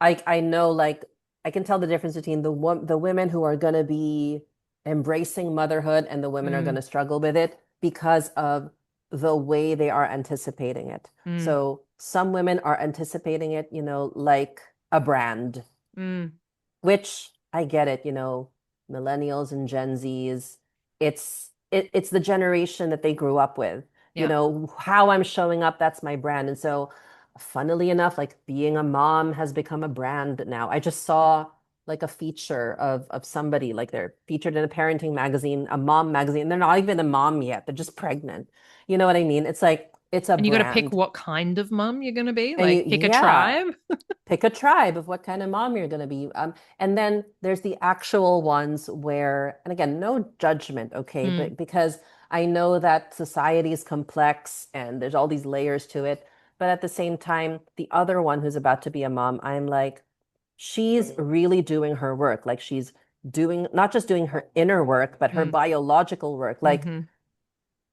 Speaker 1: I know like I can tell the difference between the women who are going to be embracing motherhood and the women are going
Speaker 2: Mm,
Speaker 1: to struggle with it because of the way they are anticipating it.
Speaker 2: mm,
Speaker 1: So some women are anticipating it, like a brand,
Speaker 2: mm.
Speaker 1: which I get it, millennials and Gen Zs, it's the generation that they grew up with.
Speaker 2: Yeah.
Speaker 1: How I'm showing up, that's my brand. And so, funnily enough, like being a mom has become a brand now. I just saw like a feature of somebody, like they're featured in a parenting magazine, a mom magazine. They're not even a mom yet. They're just pregnant. You know what I mean? It's like it's a
Speaker 2: And you got to pick
Speaker 1: brand.
Speaker 2: what kind of mum you're going to be,
Speaker 1: And
Speaker 2: like pick a
Speaker 1: yeah,
Speaker 2: tribe.
Speaker 1: pick a tribe of what kind of mom you're going to be. And then there's the actual ones where, and again, no judgment, okay,
Speaker 2: Mm,
Speaker 1: but because I know that society is complex and there's all these layers to it. But at the same time, the other one who's about to be a mom, I'm like, she's really doing her work. Like she's doing, not just doing her inner work, but her
Speaker 2: mm,
Speaker 1: biological work. Like
Speaker 2: mm-hmm.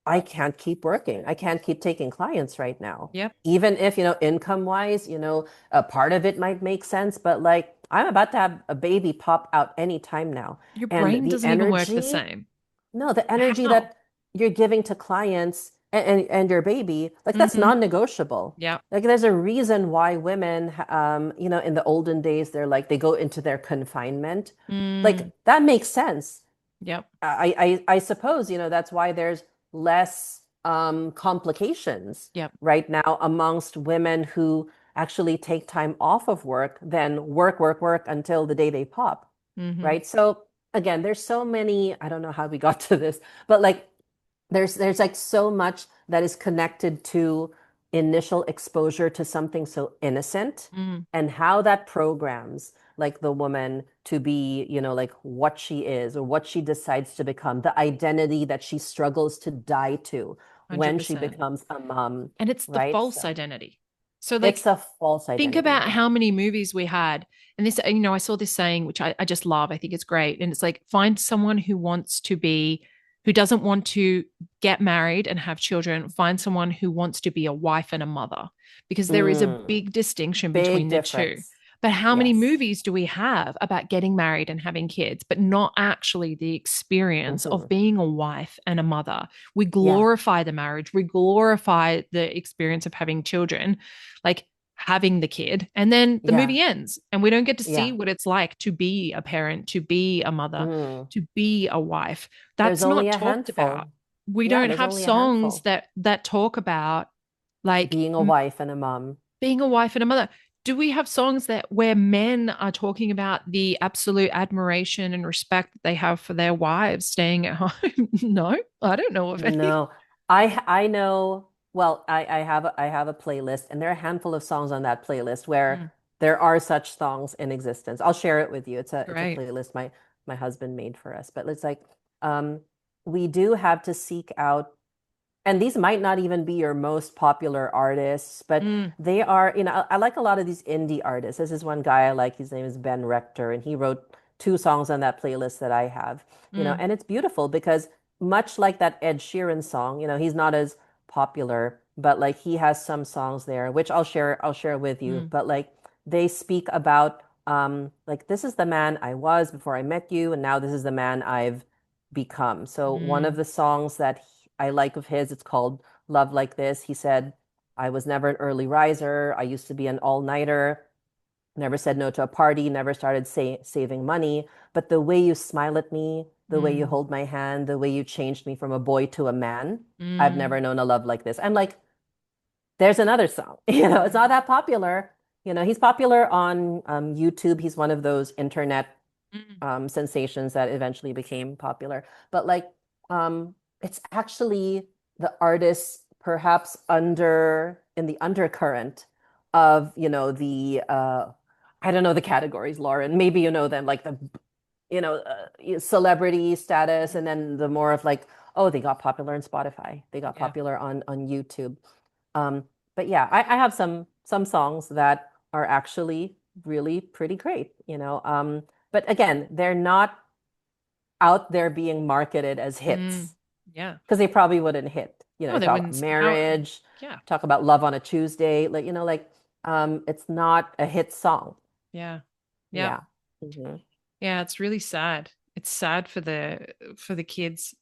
Speaker 1: I can't keep working. I can't keep taking clients right now.
Speaker 2: Yep.
Speaker 1: Even if, income wise, a part of it might make sense, but like I'm about to have a baby pop out anytime now.
Speaker 2: Your
Speaker 1: And
Speaker 2: brain
Speaker 1: the
Speaker 2: doesn't even work the
Speaker 1: energy,
Speaker 2: same.
Speaker 1: no, the energy
Speaker 2: How?
Speaker 1: that you're giving to clients and your baby, like that's
Speaker 2: Mm-hmm.
Speaker 1: non-negotiable.
Speaker 2: Yep.
Speaker 1: Like there's a reason why women, in the olden days, they're like they go into their confinement.
Speaker 2: Mm,
Speaker 1: Like that makes sense.
Speaker 2: yep.
Speaker 1: I suppose, that's why there's less complications
Speaker 2: Yep.
Speaker 1: right now amongst women who actually take time off of work than work, work, work until the day they pop,
Speaker 2: Mm-hmm.
Speaker 1: right? So again, there's so many, I don't know how we got to this, but like there's like so much that is connected to initial exposure to something so innocent
Speaker 2: Mm.
Speaker 1: and how that programs like the woman to be, like what she is or what she decides to become, the identity that she struggles to die to when she
Speaker 2: 100%.
Speaker 1: becomes a mom,
Speaker 2: And it's the
Speaker 1: right?
Speaker 2: false
Speaker 1: So
Speaker 2: identity. So, like,
Speaker 1: it's a false
Speaker 2: think
Speaker 1: identity.
Speaker 2: about
Speaker 1: Yeah.
Speaker 2: how many movies we had. And this, I saw this saying, which I just love. I think it's great. And it's like, find someone who doesn't want to get married and have children. Find someone who wants to be a wife and a mother, because there is a
Speaker 1: Mm,
Speaker 2: big distinction
Speaker 1: big
Speaker 2: between the two.
Speaker 1: difference.
Speaker 2: But how many
Speaker 1: Yes.
Speaker 2: movies do we have about getting married and having kids, but not actually the experience of
Speaker 1: Hmm.
Speaker 2: being a wife and a mother? We
Speaker 1: Yeah.
Speaker 2: glorify the marriage, we glorify the experience of having children, like having the kid, and then the
Speaker 1: Yeah.
Speaker 2: movie ends and we don't get to see
Speaker 1: Yeah.
Speaker 2: what it's like to be a parent, to be a mother,
Speaker 1: Mm.
Speaker 2: to be a wife.
Speaker 1: There's
Speaker 2: That's
Speaker 1: only
Speaker 2: not
Speaker 1: a
Speaker 2: talked about.
Speaker 1: handful.
Speaker 2: We
Speaker 1: Yeah,
Speaker 2: don't
Speaker 1: there's
Speaker 2: have
Speaker 1: only a
Speaker 2: songs
Speaker 1: handful.
Speaker 2: that talk about like
Speaker 1: Being a wife and a mom.
Speaker 2: being a wife and a mother. Do we have songs that where men are talking about the absolute admiration and respect that they have for their wives staying at home? No, I don't know of any.
Speaker 1: No, I know. Well, I have a playlist, and there are a handful of songs on that playlist where
Speaker 2: Mm,
Speaker 1: there are such songs in existence. I'll share it with you. It's a
Speaker 2: great.
Speaker 1: playlist my husband made for us. But it's like um, we do have to seek out, and these might not even be your most popular artists, but
Speaker 2: Mm,
Speaker 1: they are, I like a lot of these indie artists. This is one guy I like. His name is Ben Rector, and he wrote two songs on that playlist that I have,
Speaker 2: mm,
Speaker 1: and it's beautiful because much like that Ed Sheeran song, he's not as popular, but like he has some songs there, which I'll share with you,
Speaker 2: mm,
Speaker 1: but like they speak about like this is the man I was before I met you, and now this is the man I've become. So one of
Speaker 2: mm,
Speaker 1: the songs that I like of his. It's called Love Like This. He said, I was never an early riser. I used to be an all-nighter, never said no to a party, never started saving money. But the way you smile at me, the way you
Speaker 2: mm,
Speaker 1: hold my hand, the way you changed me from a boy to a man, I've
Speaker 2: mm,
Speaker 1: never known a love like this. I'm like, there's another song. It's not
Speaker 2: mm,
Speaker 1: that popular. He's popular on YouTube. He's one of those internet
Speaker 2: mm,
Speaker 1: sensations that eventually became popular. But like, it's actually the artists perhaps under in the undercurrent of, I don't know the categories, Lauren. Maybe you know them, like the, celebrity status,
Speaker 2: mm.
Speaker 1: and then the more of like, oh, they got popular on Spotify, they got
Speaker 2: Yeah.
Speaker 1: popular on YouTube. Um, but yeah, I have some songs that are actually really pretty great, but again, they're not out there being marketed as
Speaker 2: Mm,
Speaker 1: hits
Speaker 2: yeah.
Speaker 1: because they probably wouldn't hit.
Speaker 2: No,
Speaker 1: You
Speaker 2: they
Speaker 1: talk about
Speaker 2: wouldn't. How?
Speaker 1: marriage,
Speaker 2: Yeah.
Speaker 1: talk about love on a Tuesday, like it's not a hit song.
Speaker 2: Yeah. Yeah.
Speaker 1: Yeah. Hmm.
Speaker 2: Yeah. It's really sad. It's sad for the kids,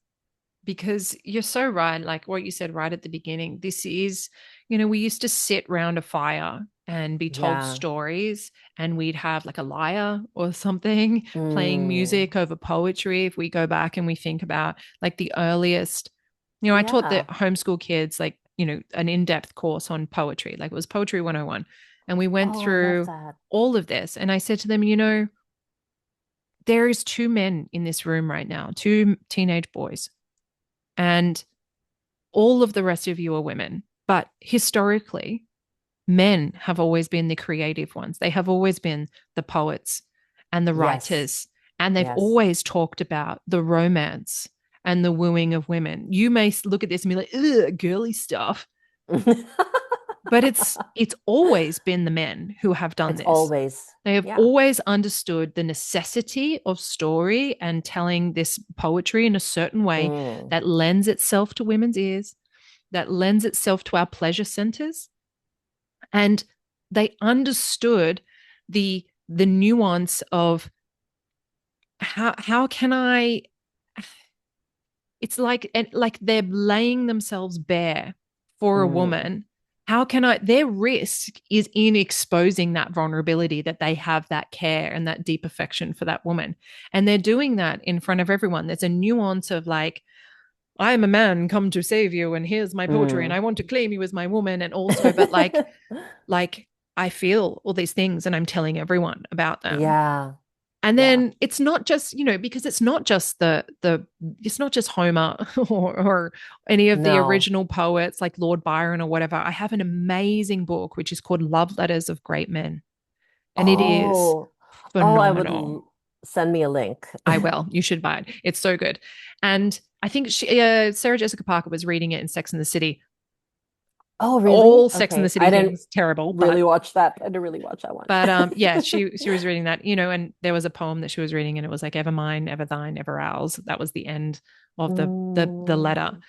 Speaker 2: because you're so right. Like what you said right at the beginning. This is, we used to sit round a fire and be told
Speaker 1: Yeah.
Speaker 2: stories, and we'd have like a lyre or something playing
Speaker 1: Mm.
Speaker 2: music over poetry. If we go back and we think about like the earliest, I taught the
Speaker 1: Yeah.
Speaker 2: homeschool kids like, an in-depth course on poetry, like it was Poetry 101. And we went
Speaker 1: Oh, I love
Speaker 2: through
Speaker 1: that.
Speaker 2: all of this. And I said to them, there is two men in this room right now, two teenage boys, and all of the rest of you are women. But historically, men have always been the creative ones. They have always been the poets and the
Speaker 1: Yes.
Speaker 2: writers. And they've
Speaker 1: Yes.
Speaker 2: always talked about the romance and the wooing of women. You may look at this and be like, ugh, girly stuff. But it's always been the men who have done
Speaker 1: It's
Speaker 2: this.
Speaker 1: always,
Speaker 2: They have
Speaker 1: yeah.
Speaker 2: always understood the necessity of story and telling this poetry in a certain way
Speaker 1: Mm,
Speaker 2: that lends itself to women's ears, that lends itself to our pleasure centers. And they understood the nuance of how can I, it's like they're laying themselves bare for a
Speaker 1: mm,
Speaker 2: woman. How can I, their risk is in exposing that vulnerability, that they have that care and that deep affection for that woman. And they're doing that in front of everyone. There's a nuance of like, I am a man come to save you, and here's my poetry, and
Speaker 1: mm.
Speaker 2: I want to claim you as my woman. And also, but like I feel all these things and I'm telling everyone about them.
Speaker 1: Yeah,
Speaker 2: And
Speaker 1: yeah.
Speaker 2: then it's not just, because it's not just the it's not just Homer or any of the
Speaker 1: No.
Speaker 2: original poets like Lord Byron or whatever. I have an amazing book which is called Love Letters of Great Men, and it is
Speaker 1: Oh, oh,
Speaker 2: phenomenal.
Speaker 1: send me a link.
Speaker 2: I will. You should buy it. It's so good. And I think Sarah Jessica Parker was reading it in Sex and the City.
Speaker 1: Oh, really?
Speaker 2: All Sex and the
Speaker 1: Okay.
Speaker 2: City things terrible,
Speaker 1: Really watch that. I didn't really watch that one.
Speaker 2: but yeah, she was reading that, and there was a poem that she was reading, and it was like ever mine, ever thine, ever ours. That was the end of the letter.
Speaker 1: Mm,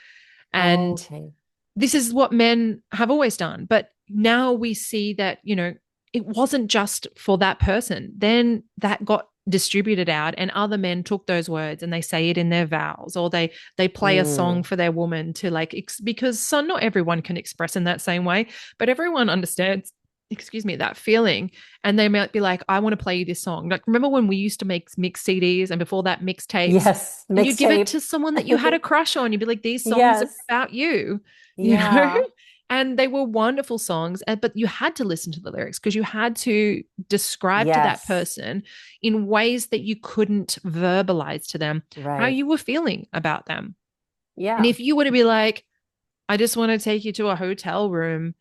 Speaker 2: And
Speaker 1: okay.
Speaker 2: this is what men have always done. But now we see that, it wasn't just for that person. Then that got distributed out, and other men took those words and they say it in their vows, or they play a song
Speaker 1: Mm,
Speaker 2: for their woman to like because so not everyone can express in that same way, but everyone understands, excuse me, that feeling. And they might be like, I want to play you this song. Like, remember when we used to make mix CDs, and before that mixtapes,
Speaker 1: yes,
Speaker 2: and you give it
Speaker 1: mixtape.
Speaker 2: to someone that you had a crush on. You'd be like, these songs are
Speaker 1: Yes.
Speaker 2: about you, you know?
Speaker 1: Yeah.
Speaker 2: And they were wonderful songs, but you had to listen to the lyrics because you had to describe to that
Speaker 1: Yes.
Speaker 2: person in ways that you couldn't verbalize to them how
Speaker 1: Right.
Speaker 2: you were feeling about them. And
Speaker 1: Yeah.
Speaker 2: if you were to be like, I just want to take you to a hotel room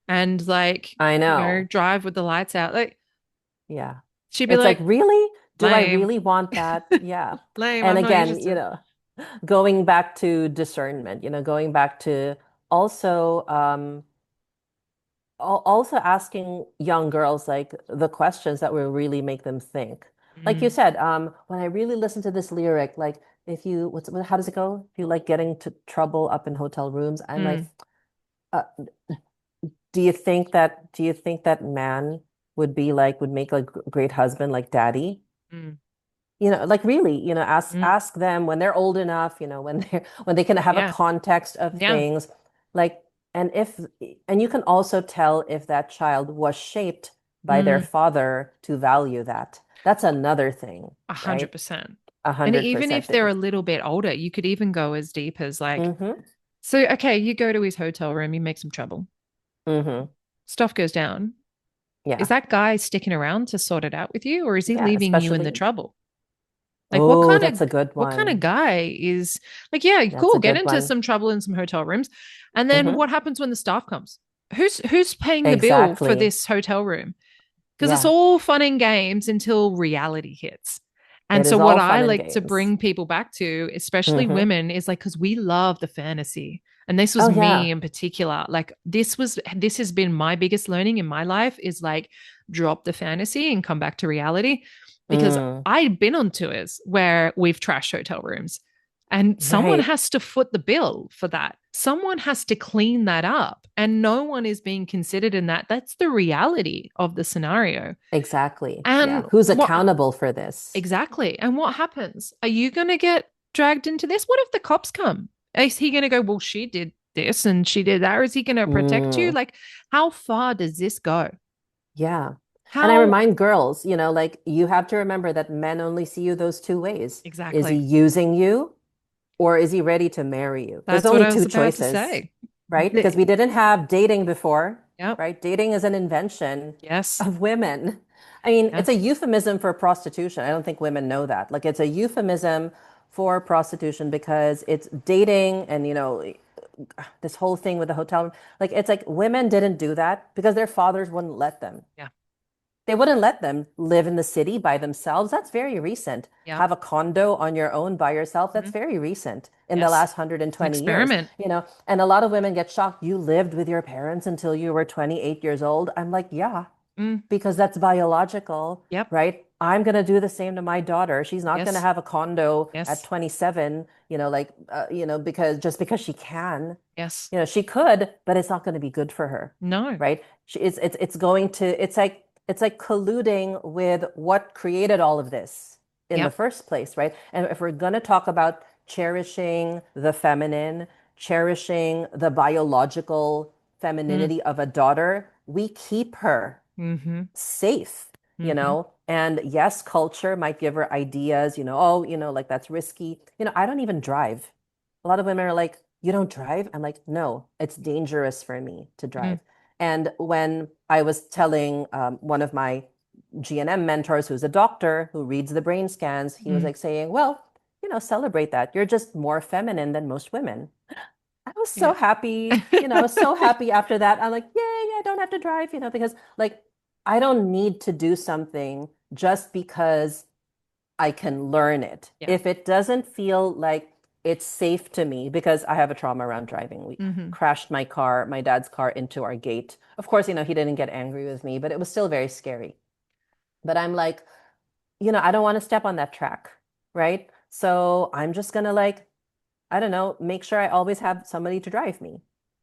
Speaker 2: and like,
Speaker 1: I know.
Speaker 2: drive with the lights out, like
Speaker 1: Yeah.
Speaker 2: she'd be
Speaker 1: It's like,
Speaker 2: like,
Speaker 1: really? Do I
Speaker 2: lame,
Speaker 1: really want that? Yeah.
Speaker 2: lame,
Speaker 1: And
Speaker 2: I'm not
Speaker 1: again,
Speaker 2: interested.
Speaker 1: going back to discernment, going back to also also asking young girls like the questions that will really make them think. Like you
Speaker 2: Mm,
Speaker 1: said, when I really listen to this lyric, like if you how does it go? If you like getting to trouble up in hotel rooms, I'm like,
Speaker 2: mm,
Speaker 1: uh, do you think that man would make a great husband like daddy?
Speaker 2: mm,
Speaker 1: Like really,
Speaker 2: mm.
Speaker 1: ask them when they're old enough, when they can have a
Speaker 2: Yeah,
Speaker 1: context of
Speaker 2: yeah,
Speaker 1: things, like, and if and you can also tell if that child was shaped by their
Speaker 2: mm,
Speaker 1: father to value that. That's another thing,
Speaker 2: a hundred
Speaker 1: right?
Speaker 2: percent.
Speaker 1: A
Speaker 2: And
Speaker 1: hundred
Speaker 2: even if
Speaker 1: percent.
Speaker 2: they're a little bit older, you could even go as deep as like,
Speaker 1: Mm-hmm.
Speaker 2: so okay, you go to his hotel room, you make some trouble,
Speaker 1: Mm-hmm.
Speaker 2: stuff goes down. Is
Speaker 1: Yeah.
Speaker 2: that guy sticking around to sort it out with you, or is he
Speaker 1: Yeah,
Speaker 2: leaving you in the
Speaker 1: especially.
Speaker 2: trouble? Like
Speaker 1: Oh, that's a good
Speaker 2: what kind of
Speaker 1: one.
Speaker 2: guy is like, yeah,
Speaker 1: That's
Speaker 2: cool,
Speaker 1: a
Speaker 2: get
Speaker 1: good
Speaker 2: into
Speaker 1: one.
Speaker 2: some trouble in some hotel rooms. And then
Speaker 1: Mm-hmm.
Speaker 2: what happens when the staff comes? Who's paying the bill for
Speaker 1: Exactly.
Speaker 2: this hotel room? Because it's
Speaker 1: Yeah.
Speaker 2: all fun and games until reality hits. And
Speaker 1: It
Speaker 2: so,
Speaker 1: is
Speaker 2: what
Speaker 1: all
Speaker 2: I
Speaker 1: fun and
Speaker 2: like to
Speaker 1: games.
Speaker 2: bring people back to, especially
Speaker 1: Mm-hmm.
Speaker 2: women, is like, because we love the fantasy. And this was
Speaker 1: Oh
Speaker 2: me
Speaker 1: yeah.
Speaker 2: in particular. Like, this has been my biggest learning in my life is like, drop the fantasy and come back to reality. Because
Speaker 1: Mm,
Speaker 2: I've been on tours where we've trashed hotel rooms, and someone
Speaker 1: right.
Speaker 2: has to foot the bill for that. Someone has to clean that up, and no one is being considered in that. That's the reality of the scenario.
Speaker 1: Exactly.
Speaker 2: And
Speaker 1: Yeah. Who's
Speaker 2: what
Speaker 1: accountable for this?
Speaker 2: exactly? And what happens? Are you going to get dragged into this? What if the cops come? Is he going to go, well, she did this and she did that? Or is he going to protect you?
Speaker 1: Mm,
Speaker 2: Like, how far does this go?
Speaker 1: yeah. And I
Speaker 2: How
Speaker 1: remind girls, like you have to remember that men only see you those two ways. Is he
Speaker 2: exactly?
Speaker 1: using you or is he ready to marry you? There's
Speaker 2: That's what
Speaker 1: only
Speaker 2: I was
Speaker 1: two
Speaker 2: about to
Speaker 1: choices,
Speaker 2: say.
Speaker 1: right? Because we didn't have dating before,
Speaker 2: Yep.
Speaker 1: right? Dating is an invention
Speaker 2: Yes.
Speaker 1: of women. I mean, it's a
Speaker 2: Yes.
Speaker 1: euphemism for prostitution. I don't think women know that. Like it's a euphemism for prostitution because it's dating and this whole thing with the hotel room. Like it's like women didn't do that because their fathers wouldn't let them.
Speaker 2: Yeah.
Speaker 1: They wouldn't let them live in the city by themselves. That's very recent.
Speaker 2: Yep.
Speaker 1: Have a condo on your own by yourself. That's
Speaker 2: Mhm.
Speaker 1: very recent in the
Speaker 2: Yes.
Speaker 1: last
Speaker 2: It's an
Speaker 1: 120 years,
Speaker 2: experiment.
Speaker 1: And a lot of women get shocked. You lived with your parents until you were 28 years old. I'm like, yeah,
Speaker 2: Mm.
Speaker 1: because that's biological,
Speaker 2: Yep.
Speaker 1: right? I'm going to do the same to my daughter. She's not going to
Speaker 2: Yes.
Speaker 1: have a condo at
Speaker 2: Yes.
Speaker 1: 27, because just because she can.
Speaker 2: Yes.
Speaker 1: She could, but it's not going to be good for her,
Speaker 2: No.
Speaker 1: right? It's going to it's like colluding with what created all of this in the
Speaker 2: Yep.
Speaker 1: first place, right? And if we're going to talk about cherishing the feminine, cherishing the biological
Speaker 2: Mm.
Speaker 1: femininity of a daughter, we keep her
Speaker 2: Mm-hmm.
Speaker 1: safe,
Speaker 2: Mm-hmm.
Speaker 1: and yes, culture might give her ideas, oh, like that's risky. I don't even drive. A lot of women are like, you don't drive? I'm like, no, it's dangerous for me to
Speaker 2: Mm.
Speaker 1: drive. And when I was telling one of my GNM mentors, who's a doctor who reads the brain scans, he was
Speaker 2: Mm.
Speaker 1: like saying, well, celebrate that. You're just more feminine than most women. I was so
Speaker 2: Yeah.
Speaker 1: happy, I was so happy after that. I'm like, yay, I don't have to drive, because like I don't need to do something just because I can learn it.
Speaker 2: Yeah.
Speaker 1: If it doesn't feel like it's safe to me, because I have a trauma around driving. We
Speaker 2: Mm-hmm.
Speaker 1: crashed my dad's car into our gate. Of course, he didn't get angry with me, but it was still very scary. But I'm like, I don't want to step on that track, right? So I'm just gonna like, I don't know, make sure I always have somebody to drive me.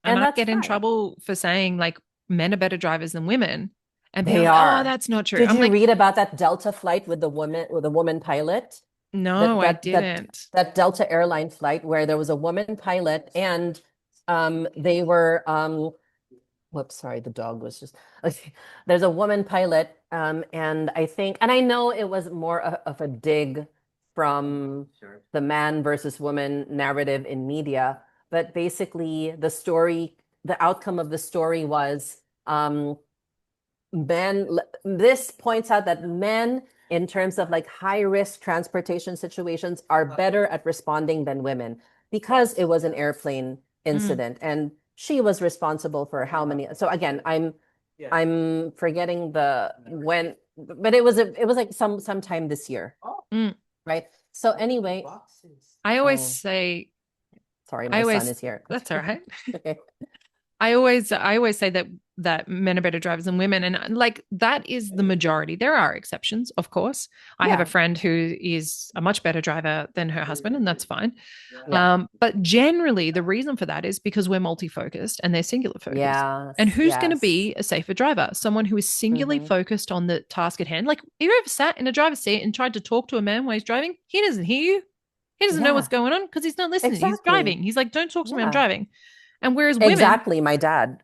Speaker 2: And
Speaker 1: And
Speaker 2: I
Speaker 1: that's
Speaker 2: get in
Speaker 1: fine.
Speaker 2: trouble for saying like men are better drivers than women. And people are
Speaker 1: They
Speaker 2: like, oh,
Speaker 1: are.
Speaker 2: that's not true.
Speaker 1: Did
Speaker 2: I'm
Speaker 1: you
Speaker 2: like,
Speaker 1: read about that Delta flight with the woman pilot?
Speaker 2: no,
Speaker 1: That
Speaker 2: I
Speaker 1: that that
Speaker 2: didn't.
Speaker 1: that Delta airline flight where there was a woman pilot and they were whoops, sorry, the dog was just okay. There's a woman pilot, and I know it was more of a dig from the man versus woman narrative in media, but basically the outcome of the story was men this points out that men in terms of like high risk transportation situations are better at responding than women because it was an airplane
Speaker 2: Mm.
Speaker 1: incident and she was responsible for how many. So again, I'm forgetting the when, but it was like sometime this year,
Speaker 2: Mm.
Speaker 1: right? So anyway,
Speaker 2: I always
Speaker 1: oh,
Speaker 2: say,
Speaker 1: sorry,
Speaker 2: I
Speaker 1: my son
Speaker 2: always,
Speaker 1: is here.
Speaker 2: that's all right.
Speaker 1: Okay.
Speaker 2: I always say that men are better drivers than women, and like that is the majority. There are exceptions, of course. I have a
Speaker 1: Yeah.
Speaker 2: friend who is a much better driver than her husband, and that's fine.
Speaker 1: Yeah.
Speaker 2: But generally, the reason for that is because we're multi-focused and they're singular focused. And
Speaker 1: Yes.
Speaker 2: who's going to
Speaker 1: Yes.
Speaker 2: be a safer driver? Someone who is singularly
Speaker 1: Hmm.
Speaker 2: focused on the task at hand. Like, you ever sat in a driver's seat and tried to talk to a man while he's driving? He doesn't hear you. He doesn't know what's
Speaker 1: Yeah.
Speaker 2: going on because he's not listening. He's
Speaker 1: Exactly.
Speaker 2: driving. He's like, don't talk to me, I'm
Speaker 1: Yeah.
Speaker 2: driving. And whereas women,
Speaker 1: Exactly, my dad.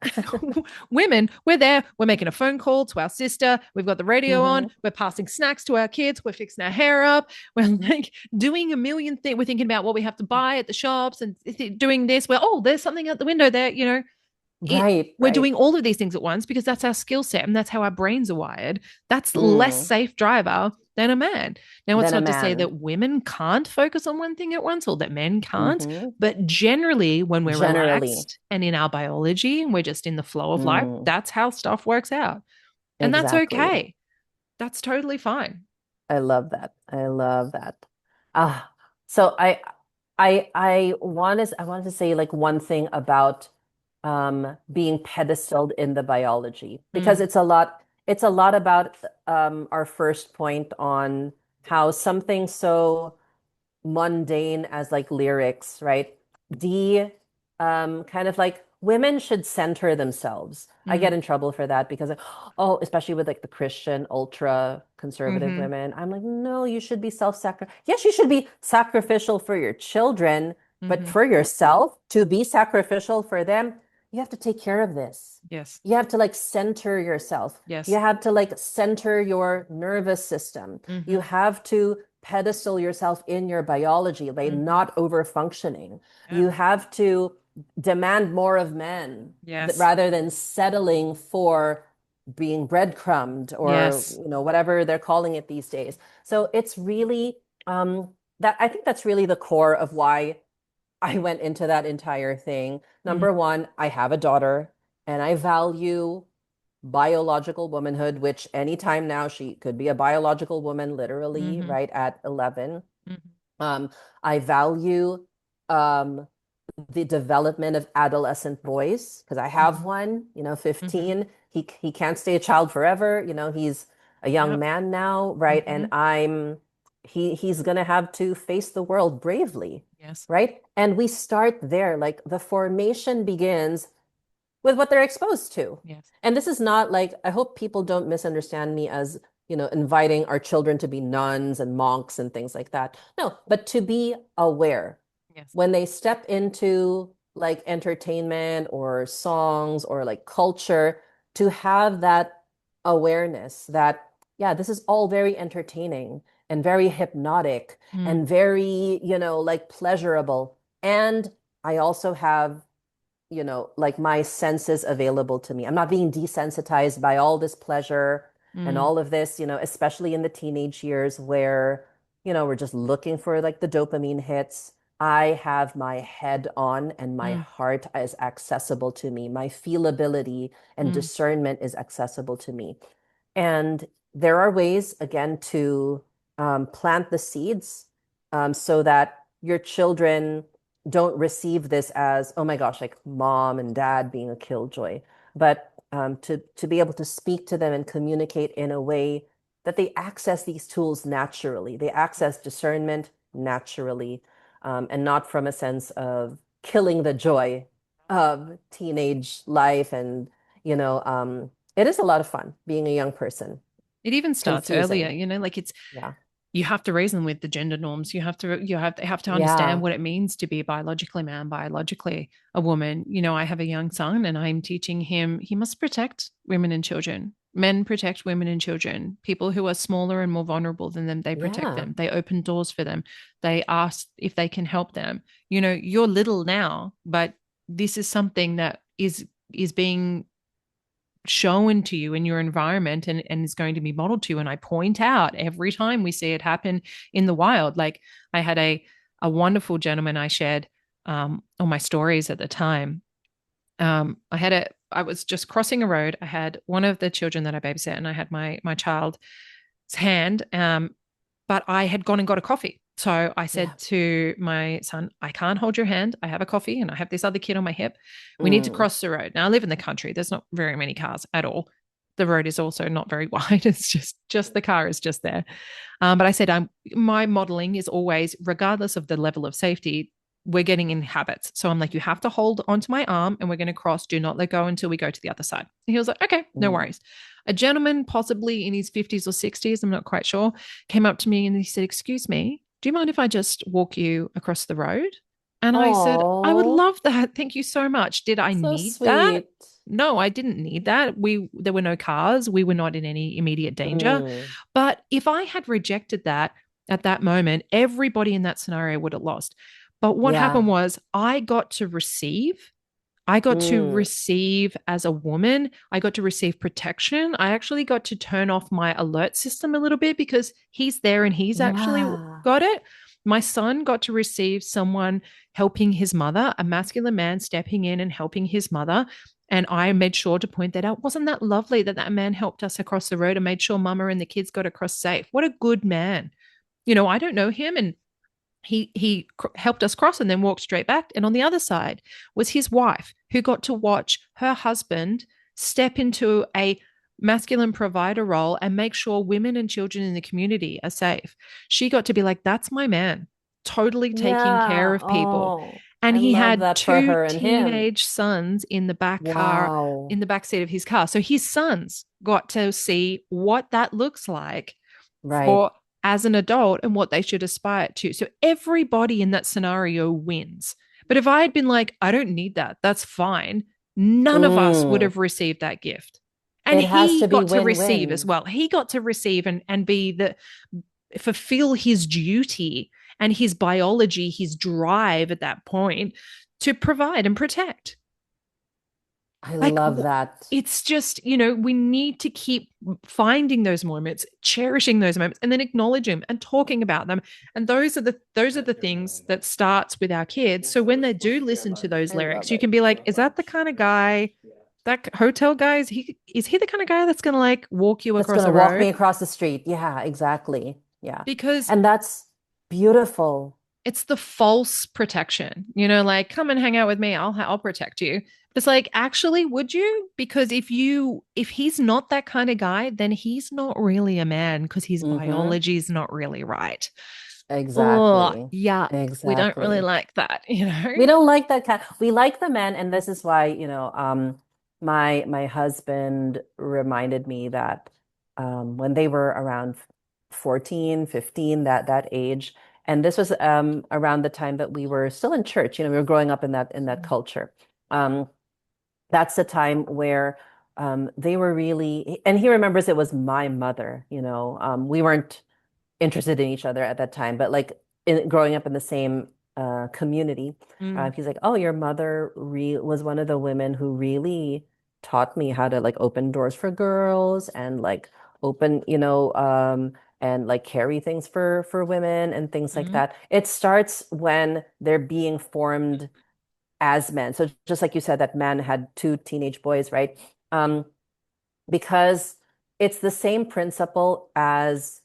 Speaker 2: women, we're there, we're making a phone call to our sister, we've got the radio on,
Speaker 1: Hmm.
Speaker 2: we're passing snacks to our kids, we're fixing our hair up, we're like doing a million things, we're thinking about what we have to buy at the shops and doing this, where, oh, there's something out the window there, it
Speaker 1: Right,
Speaker 2: we're
Speaker 1: right.
Speaker 2: doing all of these things at once because that's our skill set and that's how our brains are wired. That's less
Speaker 1: Mm.
Speaker 2: safe driver than a man. Now, it's
Speaker 1: Then a
Speaker 2: not to say
Speaker 1: man.
Speaker 2: that women can't focus on one thing at once or that men can't,
Speaker 1: Hmm.
Speaker 2: but generally, when we're
Speaker 1: Generally.
Speaker 2: relaxed and in our biology and we're just in the flow of life,
Speaker 1: Mm.
Speaker 2: that's how stuff works out. And that's
Speaker 1: Exactly.
Speaker 2: okay. That's totally fine.
Speaker 1: I love that. I love that. Ah, so I wanted to say like one thing about being pedestaled in the biology because
Speaker 2: Mm,
Speaker 1: it's a lot about our first point on how something so mundane as like lyrics, right? D kind of like women should center themselves. I
Speaker 2: mm,
Speaker 1: get in trouble for that because like, oh, especially with like the Christian ultra conservative
Speaker 2: mm-hmm,
Speaker 1: women. I'm like, no, you should be self-sacrificial. Yes, you should be sacrificial for your children, but
Speaker 2: mm-hmm.
Speaker 1: for yourself, to be sacrificial for them, you have to take care of this.
Speaker 2: Yes.
Speaker 1: You have to like center yourself. You
Speaker 2: Yes.
Speaker 1: have to like center your nervous system. You
Speaker 2: Mm-hmm,
Speaker 1: have to pedestal yourself in your biology by
Speaker 2: mm-hmm.
Speaker 1: not over functioning.
Speaker 2: Yeah.
Speaker 1: You have to demand more of men
Speaker 2: Yes.
Speaker 1: rather than settling for being breadcrumbed or
Speaker 2: Yes.
Speaker 1: whatever they're calling it these days. So it's really that I think that's really the core of why I went into that entire thing.
Speaker 2: Mm,
Speaker 1: Number one, I have a daughter and I value biological womanhood, which anytime now she could be a biological woman, literally,
Speaker 2: Mm-hmm.
Speaker 1: right at 11.
Speaker 2: Mm-hmm.
Speaker 1: Um, I value um, the development of adolescent boys because I have
Speaker 2: Mm-hmm.
Speaker 1: one,
Speaker 2: Mm-hmm.
Speaker 1: 15. He can't stay a child forever. He's a young
Speaker 2: Yep.
Speaker 1: man now, right? And
Speaker 2: Mm-hmm.
Speaker 1: he's gonna have to face the world bravely,
Speaker 2: Yes.
Speaker 1: right? And we start there. Like the formation begins with what they're exposed to.
Speaker 2: Yes.
Speaker 1: And this is not like, I hope people don't misunderstand me as, inviting our children to be nuns and monks and things like that. No, but to be aware
Speaker 2: Yes.
Speaker 1: when they step into like entertainment or songs or like culture, to have that awareness that, yeah, this is all very entertaining and very hypnotic
Speaker 2: Mm.
Speaker 1: and very, like pleasurable. And I also have like my senses available to me. I'm not being desensitized by all this pleasure and
Speaker 2: Mm.
Speaker 1: all of this, especially in the teenage years where, we're just looking for like the dopamine hits. I have my head on and my
Speaker 2: Mm.
Speaker 1: heart is accessible to me. My feelability and
Speaker 2: Mm.
Speaker 1: discernment is accessible to me. And there are ways, again, to plant the seeds so that your children don't receive this as, oh my gosh, like mom and dad being a killjoy, but to be able to speak to them and communicate in a way that they access these tools naturally. They access discernment naturally, and not from a sense of killing the joy of teenage life. And, it is a lot of fun being a young person.
Speaker 2: It even starts earlier,
Speaker 1: Confusing.
Speaker 2: like it's
Speaker 1: Yeah.
Speaker 2: you have to reason with the gender norms. They have to understand
Speaker 1: Yeah.
Speaker 2: what it means to be biologically man, biologically a woman. I have a young son and I'm teaching him he must protect women and children. Men protect women and children. People who are smaller and more vulnerable than them, they protect
Speaker 1: Yeah.
Speaker 2: them. They open doors for them. They ask if they can help them. You're little now, but this is something that is being shown to you in your environment and is going to be modeled to you. And I point out every time we see it happen in the wild. Like I had a wonderful gentleman I shared on my stories at the time. I was just crossing a road. I had one of the children that I babysit, and I had my child's hand. But I had gone and got a coffee. So I
Speaker 1: Yeah.
Speaker 2: said to my son, I can't hold your hand. I have a coffee and I have this other kid on my hip. We need to
Speaker 1: Mm.
Speaker 2: cross the road. Now I live in the country. There's not very many cars at all. The road is also not very wide. It's just the car is just there. But I said, my modeling is always, regardless of the level of safety, we're getting in habits. So I'm like, you have to hold onto my arm and we're going to cross. Do not let go until we go to the other side. And he was like, okay, no
Speaker 1: Mm.
Speaker 2: worries. A gentleman, possibly in his 50s or 60s, I'm not quite sure, came up to me and he said, excuse me, do you mind if I just walk you across the road? And I said, I would
Speaker 1: Oh,
Speaker 2: love that. Thank you so much. Did I
Speaker 1: so
Speaker 2: need that?
Speaker 1: sweet.
Speaker 2: No, I didn't need that. There were no cars. We were not in any immediate danger.
Speaker 1: Mm.
Speaker 2: But if I had rejected that at that moment, everybody in that scenario would have lost. But what happened
Speaker 1: Yeah.
Speaker 2: was I got to receive. I got to
Speaker 1: Mm.
Speaker 2: receive as a woman. I got to receive protection. I actually got to turn off my alert system a little bit because he's there and he's actually
Speaker 1: Yeah.
Speaker 2: got it. My son got to receive someone helping his mother, a masculine man stepping in and helping his mother. And I made sure to point that out. Wasn't that lovely that that man helped us across the road and made sure mama and the kids got across safe? What a good man. I don't know him, and he helped us cross and then walked straight back. And on the other side was his wife, who got to watch her husband step into a masculine provider role and make sure women and children in the community are safe. She got to be like, that's my man, totally taking care
Speaker 1: Yeah.
Speaker 2: of people.
Speaker 1: Oh,
Speaker 2: And
Speaker 1: I
Speaker 2: he
Speaker 1: love
Speaker 2: had
Speaker 1: that for
Speaker 2: two
Speaker 1: her and him.
Speaker 2: teenage sons in the back car,
Speaker 1: Wow.
Speaker 2: in the back seat of his car. So his sons got to see what that looks like
Speaker 1: Right.
Speaker 2: for as an adult and what they should aspire to. So everybody in that scenario wins. But if I had been like, I don't need that, that's fine, none of us would
Speaker 1: Mm.
Speaker 2: have received that gift. And
Speaker 1: It has
Speaker 2: he
Speaker 1: to be
Speaker 2: got to receive as
Speaker 1: win-win.
Speaker 2: well. He got to receive and be the fulfill his duty and his biology, his drive at that point to provide and protect.
Speaker 1: I
Speaker 2: Like,
Speaker 1: love that.
Speaker 2: it's just, we need to keep finding those moments, cherishing those moments, and then acknowledge them and talking about them. And those are the things that starts with our kids. So when they do listen to those
Speaker 1: I love
Speaker 2: lyrics, you
Speaker 1: it.
Speaker 2: can be like, is that the kind of guy That hotel guy, is he the kind of guy that's gonna like walk you
Speaker 1: That's
Speaker 2: across
Speaker 1: gonna
Speaker 2: the
Speaker 1: walk me
Speaker 2: road?
Speaker 1: across the street. Yeah, exactly. Yeah.
Speaker 2: Because
Speaker 1: And that's beautiful.
Speaker 2: it's the false protection, like come and hang out with me, I'll protect you. It's like, actually, would you? Because if he's not that kind of guy, then he's not really a man because his
Speaker 1: Mm-hmm.
Speaker 2: biology is not really right. Oh,
Speaker 1: Exactly.
Speaker 2: yuck. We don't really
Speaker 1: Exactly.
Speaker 2: like that.
Speaker 1: We don't like that kind. We like the men, and this is why, my husband reminded me that when they were around 14, 15, that age, and this was around the time that we were still in church, we were growing up in that culture. Um, that's the time where they were really, and he remembers it was my mother, we weren't interested in each other at that time, but like growing up in the same community,
Speaker 2: Mm,
Speaker 1: he's like, "Oh, your mother re was one of the women who really taught me how to like open doors for girls and like open, and like carry things for women and things like
Speaker 2: mm,
Speaker 1: that." It starts when they're being formed as men. So just like you said, that man had two teenage boys, right? Um, because it's the same principle as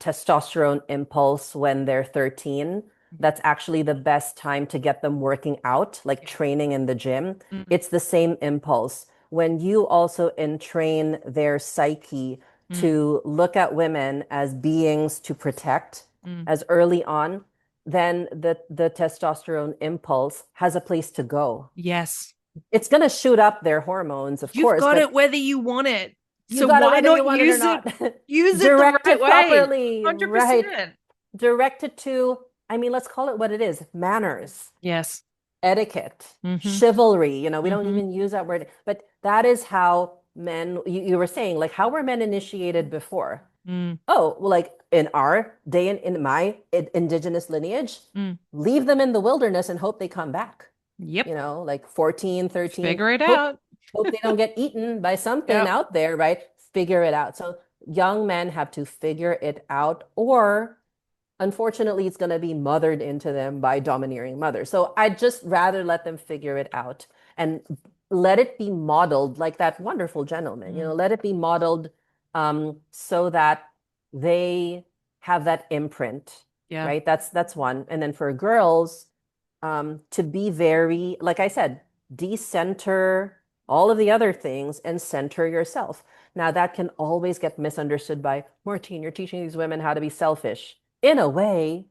Speaker 1: testosterone impulse when they're 13. That's actually the best time to get them working out, like training in the gym.
Speaker 2: mm,
Speaker 1: It's the same impulse. When you also entrain their psyche
Speaker 2: mm,
Speaker 1: to look at women as beings to protect
Speaker 2: mm.
Speaker 1: as early on, then the testosterone impulse has a place to go.
Speaker 2: Yes.
Speaker 1: It's going to shoot up their hormones, of
Speaker 2: You've
Speaker 1: course,
Speaker 2: got
Speaker 1: but
Speaker 2: it whether you want it.
Speaker 1: you
Speaker 2: So
Speaker 1: got it
Speaker 2: why
Speaker 1: whether you
Speaker 2: not
Speaker 1: want it or
Speaker 2: use it?
Speaker 1: not.
Speaker 2: Use it the
Speaker 1: Direct
Speaker 2: right
Speaker 1: it
Speaker 2: way.
Speaker 1: properly, right?
Speaker 2: 100%.
Speaker 1: Direct it to, I mean, let's call it what it is, manners,
Speaker 2: Yes.
Speaker 1: etiquette,
Speaker 2: Mm-hmm.
Speaker 1: chivalry. We don't
Speaker 2: Mm-hmm.
Speaker 1: even use that word, but that is how men, you were saying, like, how were men initiated before?
Speaker 2: Mm,
Speaker 1: Oh, well, like in our day, in my indigenous lineage,
Speaker 2: mm.
Speaker 1: leave them in the wilderness and hope they come back.
Speaker 2: Yep.
Speaker 1: Like 14, 13,
Speaker 2: Figure it
Speaker 1: hope
Speaker 2: out.
Speaker 1: hope they don't get eaten by something
Speaker 2: Yep.
Speaker 1: out there, right? Figure it out. So young men have to figure it out, or unfortunately, it's going to be mothered into them by domineering mothers. So I'd just rather let them figure it out and let it be modeled like that wonderful gentleman,
Speaker 2: Mm,
Speaker 1: let it be modeled so that they have that imprint,
Speaker 2: yeah.
Speaker 1: right? That's one. And then for girls, to be very, like I said, decenter all of the other things and center yourself. Now, that can always get misunderstood by Martine, you're teaching these women how to be selfish in a way,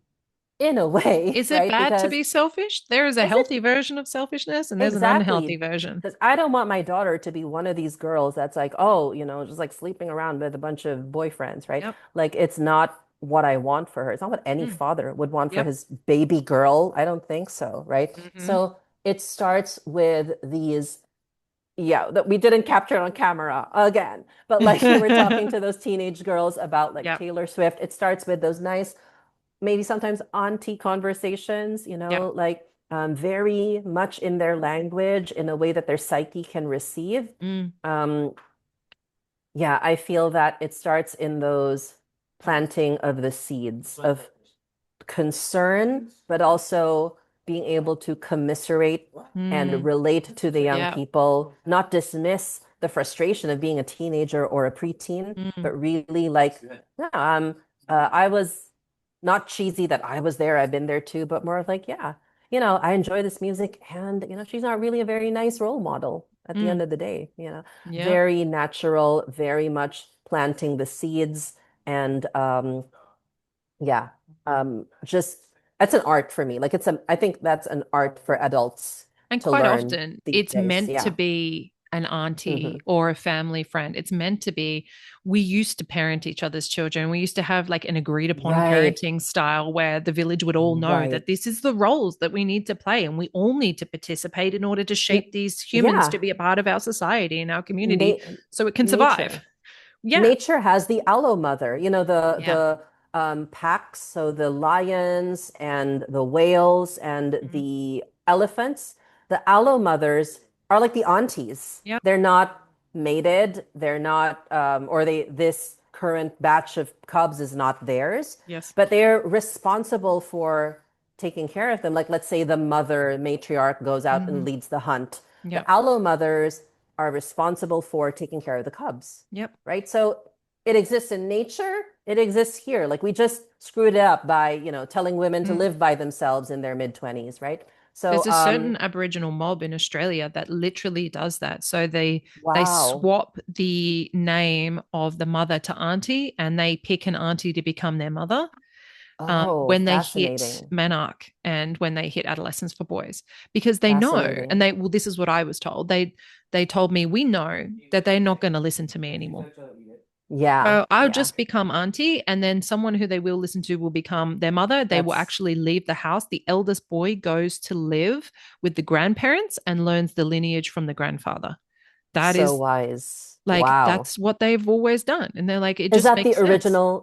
Speaker 2: Is it
Speaker 1: right?
Speaker 2: bad to
Speaker 1: Because
Speaker 2: be selfish? There is a
Speaker 1: is it
Speaker 2: healthy version of selfishness and there's an unhealthy
Speaker 1: exactly?
Speaker 2: version.
Speaker 1: Because I don't want my daughter to be one of these girls that's like, oh, just like sleeping around with a bunch of boyfriends, right?
Speaker 2: Yep.
Speaker 1: Like it's not what I want for her. It's not what any
Speaker 2: Mm,
Speaker 1: father would want for
Speaker 2: yep.
Speaker 1: his baby girl. I don't think so, right?
Speaker 2: Mm-hmm.
Speaker 1: So it starts with these, yeah, that we didn't capture it on camera again, but like you were talking to those teenage girls about like
Speaker 2: Yep.
Speaker 1: Taylor Swift. It starts with those nice, maybe sometimes auntie conversations,
Speaker 2: Yep.
Speaker 1: like very much in their language in a way that their psyche can receive.
Speaker 2: Mm,
Speaker 1: Um, yeah, I feel that it starts in those planting of the seeds of concern, but also being able to commiserate and
Speaker 2: mm,
Speaker 1: relate to the young
Speaker 2: yeah.
Speaker 1: people, not dismiss the frustration of being a teenager or a preteen,
Speaker 2: Mm,
Speaker 1: but really like, yeah, I was not cheesy that I was there, I've been there too, but more of like, yeah, I enjoy this music and, she's not really a very nice role model at the
Speaker 2: mm,
Speaker 1: end of the day,
Speaker 2: yeah.
Speaker 1: very natural, very much planting the seeds and yeah. Just that's an art for me. Like I think that's an art for adults
Speaker 2: And
Speaker 1: to
Speaker 2: quite
Speaker 1: learn
Speaker 2: often,
Speaker 1: these
Speaker 2: it's
Speaker 1: days.
Speaker 2: meant to
Speaker 1: Yeah.
Speaker 2: be an auntie
Speaker 1: Hmm.
Speaker 2: or a family friend. It's meant to be, we used to parent each other's children. We used to have like an agreed upon
Speaker 1: Right.
Speaker 2: parenting style where the village would all know
Speaker 1: Right.
Speaker 2: that this is the roles that we need to play and we all need to participate in order to shape these humans to
Speaker 1: Yeah.
Speaker 2: be a part of our society and our community
Speaker 1: Na
Speaker 2: so it can survive.
Speaker 1: nature.
Speaker 2: Yeah.
Speaker 1: Nature has the aloe mother,
Speaker 2: Yeah.
Speaker 1: the packs, so the lions and the whales and
Speaker 2: Mm,
Speaker 1: the elephants. The aloe mothers are like the aunties.
Speaker 2: yeah.
Speaker 1: They're not mated, they're not or this current batch of cubs is not theirs,
Speaker 2: Yes.
Speaker 1: but they're responsible for taking care of them. Like let's say the mother matriarch goes out and
Speaker 2: Hmm.
Speaker 1: leads the hunt.
Speaker 2: Yeah.
Speaker 1: The aloe mothers are responsible for taking care of the cubs,
Speaker 2: Yep.
Speaker 1: right? So it exists in nature, it exists here. Like we just screwed it up by, telling women to
Speaker 2: Mm.
Speaker 1: live by themselves in their mid 20s, right? So,
Speaker 2: There's a certain Aboriginal mob in Australia that literally does that. So they
Speaker 1: wow.
Speaker 2: swap the name of the mother to auntie, and they pick an auntie to become their mother
Speaker 1: Oh,
Speaker 2: when they hit
Speaker 1: fascinating.
Speaker 2: menarche and when they hit adolescence for boys, because they know, and
Speaker 1: Fascinating.
Speaker 2: they well, this is what I was told. They told me we know that they're not going to listen to me anymore.
Speaker 1: Yeah,
Speaker 2: So I'll
Speaker 1: yeah.
Speaker 2: just become auntie, and then someone who they will listen to will become their mother. They will
Speaker 1: That's
Speaker 2: actually leave the house. The eldest boy goes to live with the grandparents and learns the lineage from the grandfather. That
Speaker 1: so
Speaker 2: is
Speaker 1: wise.
Speaker 2: like,
Speaker 1: Wow.
Speaker 2: that's what they've always done. And they're like, it just makes sense.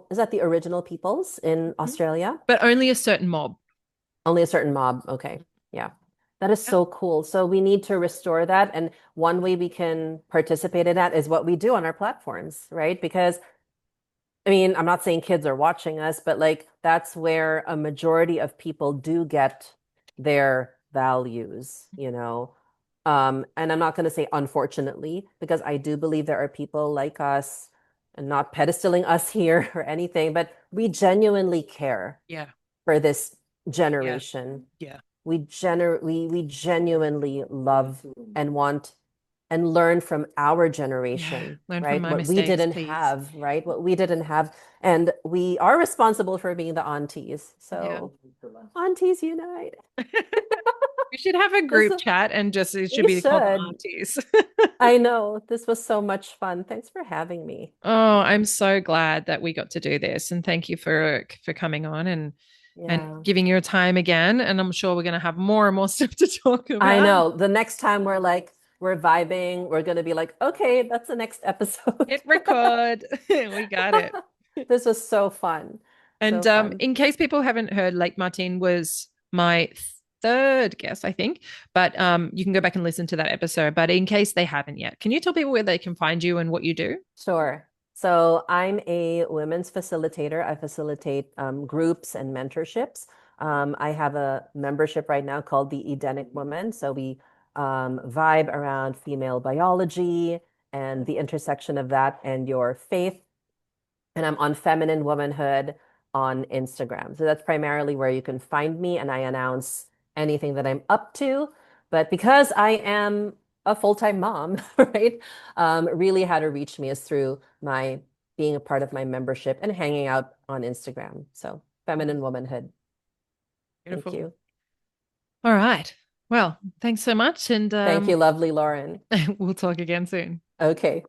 Speaker 1: Is that the original peoples in Australia?
Speaker 2: But only a certain mob.
Speaker 1: Only a certain mob. Okay. Yeah. That is
Speaker 2: Yeah.
Speaker 1: so cool. So we need to restore that. And one way we can participate in that is what we do on our platforms, right? Because I mean, I'm not saying kids are watching us, but like that's where a majority of people do get their values. And I'm not going to say unfortunately, because I do believe there are people like us, and not pedestaling us here or anything, but we genuinely care
Speaker 2: Yeah.
Speaker 1: for this
Speaker 2: Yeah.
Speaker 1: generation.
Speaker 2: Yeah.
Speaker 1: We genuinely love and want and learn from our
Speaker 2: Yeah.
Speaker 1: generation,
Speaker 2: Learn from
Speaker 1: right?
Speaker 2: my
Speaker 1: What we
Speaker 2: mistakes,
Speaker 1: didn't
Speaker 2: please.
Speaker 1: have, right? What we didn't have. And we are responsible for being the aunties.
Speaker 2: Yeah.
Speaker 1: So aunties unite.
Speaker 2: We should have a
Speaker 1: This,
Speaker 2: group chat and just it should
Speaker 1: we
Speaker 2: be called the
Speaker 1: should.
Speaker 2: aunties.
Speaker 1: I know. This was so much fun. Thanks for having me.
Speaker 2: Oh, I'm so glad that we got to do this, and thank you for coming on and
Speaker 1: Yeah.
Speaker 2: giving your time again. And I'm sure we're going to have more and more stuff to talk
Speaker 1: I
Speaker 2: about.
Speaker 1: know. The next time we're vibing, we're going to be like, okay, that's the next episode.
Speaker 2: Hit record. We got it.
Speaker 1: This was so fun.
Speaker 2: And
Speaker 1: So fun.
Speaker 2: in case people haven't heard, Lake Martin was my third guest, I think. But you can go back and listen to that episode. But in case they haven't yet, can you tell people where they can find you and what you do?
Speaker 1: Sure. So I'm a women's facilitator. I facilitate groups and mentorships. I have a membership right now called the Edenic Woman. So we vibe around female biology and the intersection of that and your faith, and I'm on Feminine Womanhood on Instagram. So that's primarily where you can find me, and I announce anything that I'm up to. But because I am a full-time mom, right? Really how to reach me is through my being a part of my membership and hanging out on Instagram. So Feminine Womanhood. Thank
Speaker 2: Beautiful.
Speaker 1: you.
Speaker 2: All right. Well, thanks so much. And
Speaker 1: Thank you, lovely Lauren.
Speaker 2: we'll talk again soon.
Speaker 1: Okay.